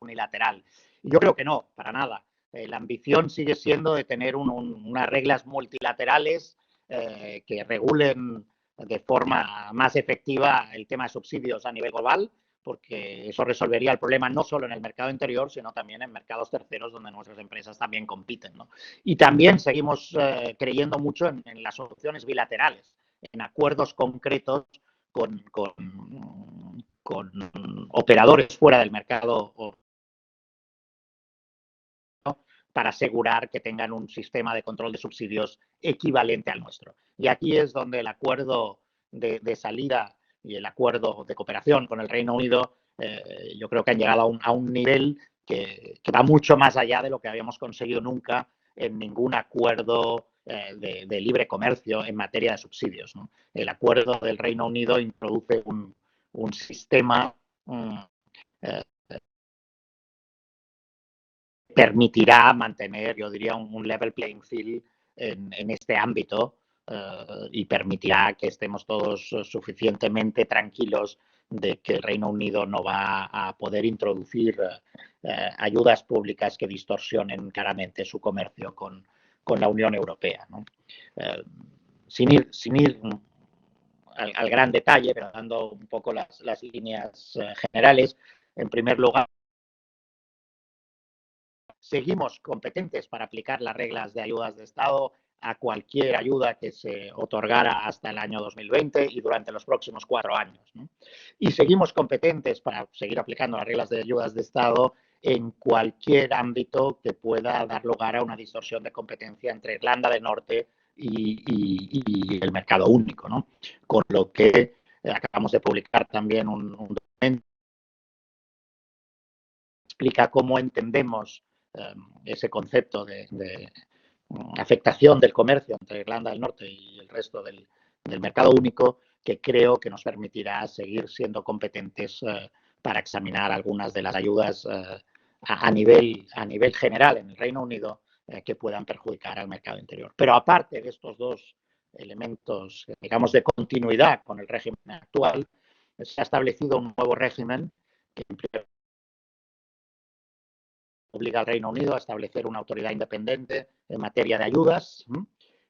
unilateral. Yo creo que no, para nada. La ambición sigue siendo de tener unas reglas multilaterales que regulen de forma más efectiva el tema de subsidios a nivel global, porque eso resolvería el problema no solo en el mercado interior, sino también en mercados terceros donde nuestras empresas también compiten, ¿no? Y también seguimos creyendo mucho en las soluciones bilaterales, en acuerdos concretos con operadores fuera del mercado para asegurar que tengan un sistema de control de subsidios equivalente al nuestro. Y aquí es donde el acuerdo de salida y el acuerdo de cooperación con el Reino Unido, yo creo que han llegado a un nivel que va mucho más allá de lo que habíamos conseguido nunca en ningún acuerdo de libre comercio en materia de subsidios, ¿no? El acuerdo del Reino Unido introduce un sistema permitirá mantener, yo diría, un level playing field en este ámbito y permitirá que estemos todos suficientemente tranquilos de que el Reino Unido no va a poder introducir ayudas públicas que distorsionen claramente su comercio con la Unión Europea, ¿no? Sin ir al gran detalle, pero dando un poco las líneas generales, en primer lugar, Seguimos competentes para aplicar las reglas de ayudas de Estado a cualquier ayuda que se otorgara hasta el año 2020 y durante los próximos 4 años, ¿no? Y seguimos competentes para seguir aplicando las reglas de ayudas de Estado en cualquier ámbito que pueda dar lugar a una distorsión de competencia entre Irlanda del Norte y el mercado único, ¿no? Con lo que acabamos de publicar también un documento que explica cómo entendemos ese concepto de afectación del comercio entre Irlanda del Norte y el resto del mercado único, que creo que nos permitirá seguir siendo competentes para examinar algunas de las ayudas a nivel general en el Reino Unido que puedan perjudicar al mercado interior. Pero aparte de estos dos elementos, digamos, de continuidad con el régimen actual, se ha establecido un nuevo régimen que obliga al Reino Unido a establecer una autoridad independiente en materia de ayudas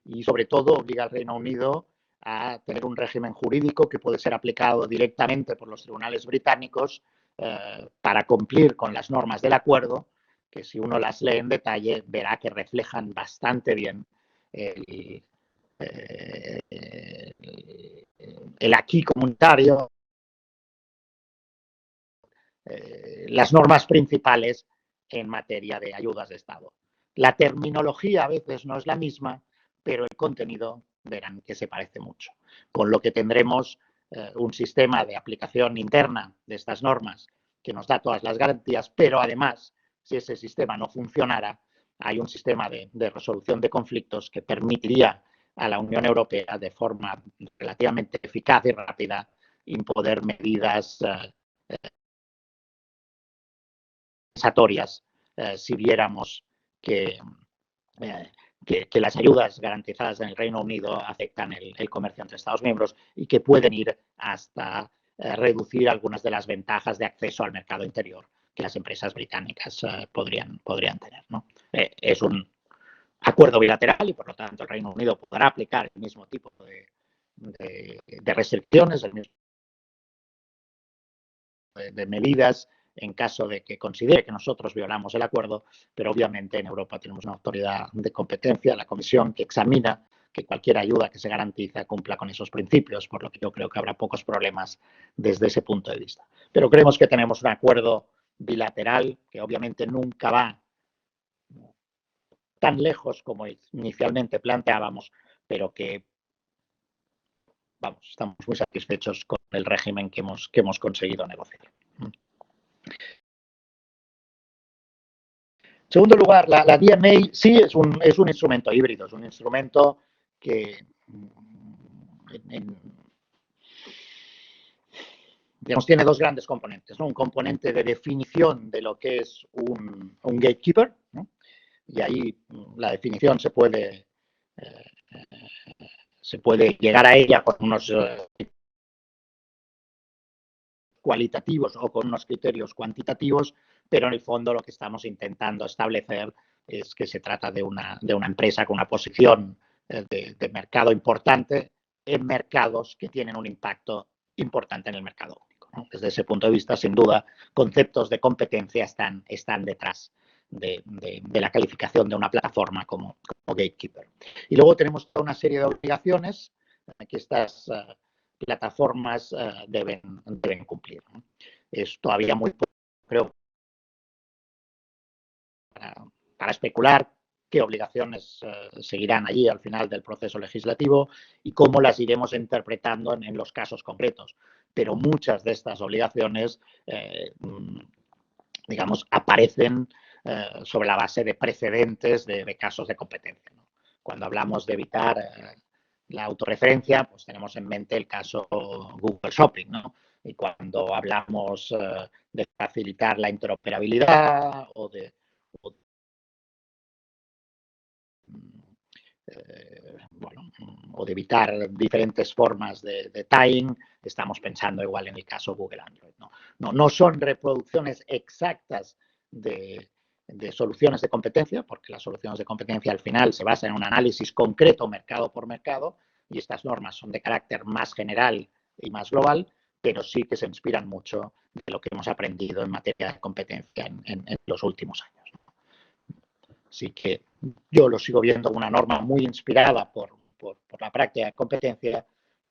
y, sobre todo, obliga al Reino Unido a tener un régimen jurídico que puede ser aplicado directamente por los tribunales británicos para cumplir con las normas del acuerdo, que si uno las lee en detalle verá que reflejan bastante bien el acquis comunitario, las normas principales en materia de ayudas de Estado. La terminología a veces no es la misma, pero el contenido verán que se parece mucho, con lo que tendremos un sistema de aplicación interna de estas normas que nos da todas las garantías, pero además, si ese sistema no funcionara, hay un sistema de resolución de conflictos que permitiría a la Unión Europea, de forma relativamente eficaz y rápida, imponer medidas compensatorias si viéramos que las ayudas garantizadas en el Reino Unido afectan el comercio entre Estados miembros y que pueden ir hasta reducir algunas de las ventajas de acceso al mercado interior que las empresas británicas podrían tener, ¿no? Es un acuerdo bilateral y, por lo tanto, el Reino Unido podrá aplicar el mismo tipo de restricciones, el mismo de medidas en caso de que considere que nosotros violamos el acuerdo, pero obviamente en Europa tenemos una autoridad de competencia, la Comisión, que examina que cualquier ayuda que se garantiza cumpla con esos principios, por lo que yo creo que habrá pocos problemas desde ese punto de vista. Pero creemos que tenemos un acuerdo bilateral que obviamente nunca va tan lejos como inicialmente planteábamos, pero que estamos muy satisfechos con el régimen que hemos conseguido negociar. En segundo lugar, la DMA sí es un instrumento híbrido, es un instrumento que digamos, tiene dos grandes componentes, ¿no? Un componente de definición de lo que es un gatekeeper, ¿no? Y ahí la definición se puede llegar a ella con unos cualitativos o con unos criterios cuantitativos, pero en el fondo lo que estamos intentando establecer es que se trata de una empresa con una posición de mercado importante en mercados que tienen un impacto importante en el mercado único, ¿no? Desde ese punto de vista, sin duda, conceptos de competencia están detrás de la calificación de una plataforma como gatekeeper. Y luego tenemos toda una serie de obligaciones que estas plataformas deben cumplir, ¿no? Es todavía muy poco, creo, para especular qué obligaciones seguirán allí al final del proceso legislativo y cómo las iremos interpretando en los casos concretos. Pero muchas de estas obligaciones, digamos, aparecen sobre la base de precedentes de casos de competencia, ¿no? Cuando hablamos de evitar la autorreferencia, pues tenemos en mente el caso Google Shopping, ¿no? Y cuando hablamos de facilitar la interoperabilidad o de evitar diferentes formas de tying, estamos pensando igual en el caso Google Android, ¿no? No son reproducciones exactas de soluciones de competencia, porque las soluciones de competencia al final se basan en un análisis concreto mercado por mercado y estas normas son de carácter más general y más global, pero sí que se inspiran mucho de lo que hemos aprendido en materia de competencia en los últimos años, ¿no? Así que yo lo sigo viendo una norma muy inspirada por la práctica de competencia,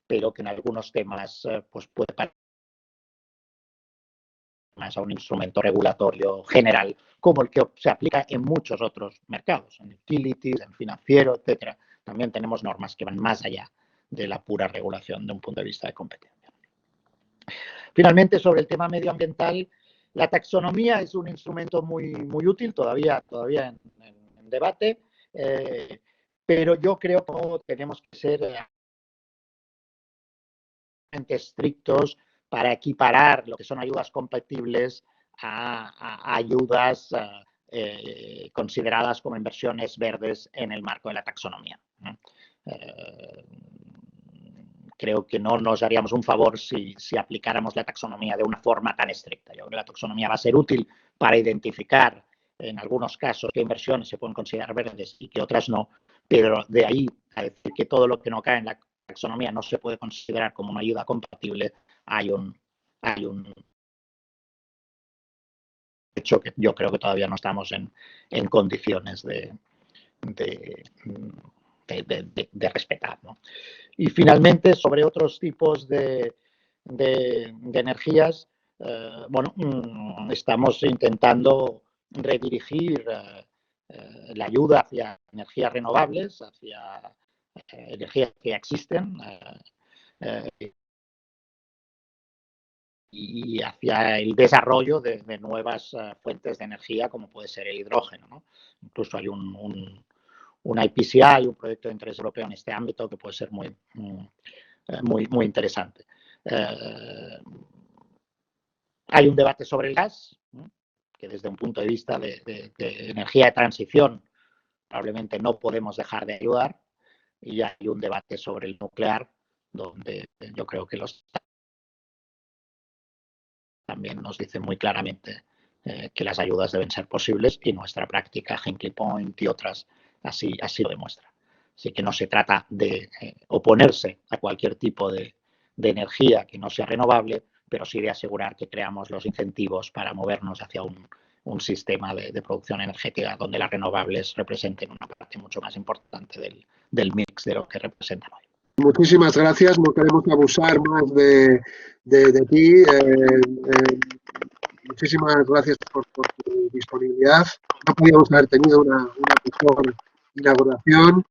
pero que en algunos temas pues puede parecer más a un instrumento regulatorio general, como el que se aplica en muchos otros mercados, en utilities, en financiero, etcétera. También tenemos normas que van más allá de la pura regulación de un punto de vista de competencia. Finalmente, sobre el tema medioambiental, la taxonomía es un instrumento muy útil, todavía en debate, pero yo creo que tenemos que ser estrictos para equiparar lo que son ayudas compatibles a ayudas consideradas como inversiones verdes en el marco de la taxonomía. Creo que no nos haríamos un favor si aplicáramos la taxonomía de una forma tan estricta. Yo creo que la taxonomía va a ser útil para identificar en algunos casos qué inversiones se pueden considerar verdes y qué otras no, pero de ahí a decir que todo lo que no cae en la taxonomía no se puede considerar como una ayuda compatible, hay un hecho que yo creo que todavía no estamos en condiciones de respetar, ¿no? Y finalmente, sobre otros tipos de energías, bueno, estamos intentando redirigir la ayuda hacia energías renovables, hacia energías que existen y hacia el desarrollo de nuevas fuentes de energía, como puede ser el hidrógeno, ¿no? Incluso hay un IPCEI, un proyecto de interés europeo en este ámbito que puede ser muy interesante. Hay un debate sobre el gas, ¿no? Que desde un punto de vista de energía de transición probablemente no podemos dejar de ayudar, y hay un debate sobre el nuclear, donde yo creo que los también nos dicen muy claramente que las ayudas deben ser posibles, y nuestra práctica, Hinkley Point y otras, así lo demuestra. Así que no se trata de oponerse a cualquier tipo de energía que no sea renovable, pero sí de asegurar que creamos los incentivos para movernos hacia un sistema de producción energética donde las renovables representen una parte mucho más importante del mix de lo que representan hoy. Muchísimas gracias, no queremos abusar más de ti. Muchísimas gracias por tu disponibilidad. No podíamos haber tenido una mejor inauguración.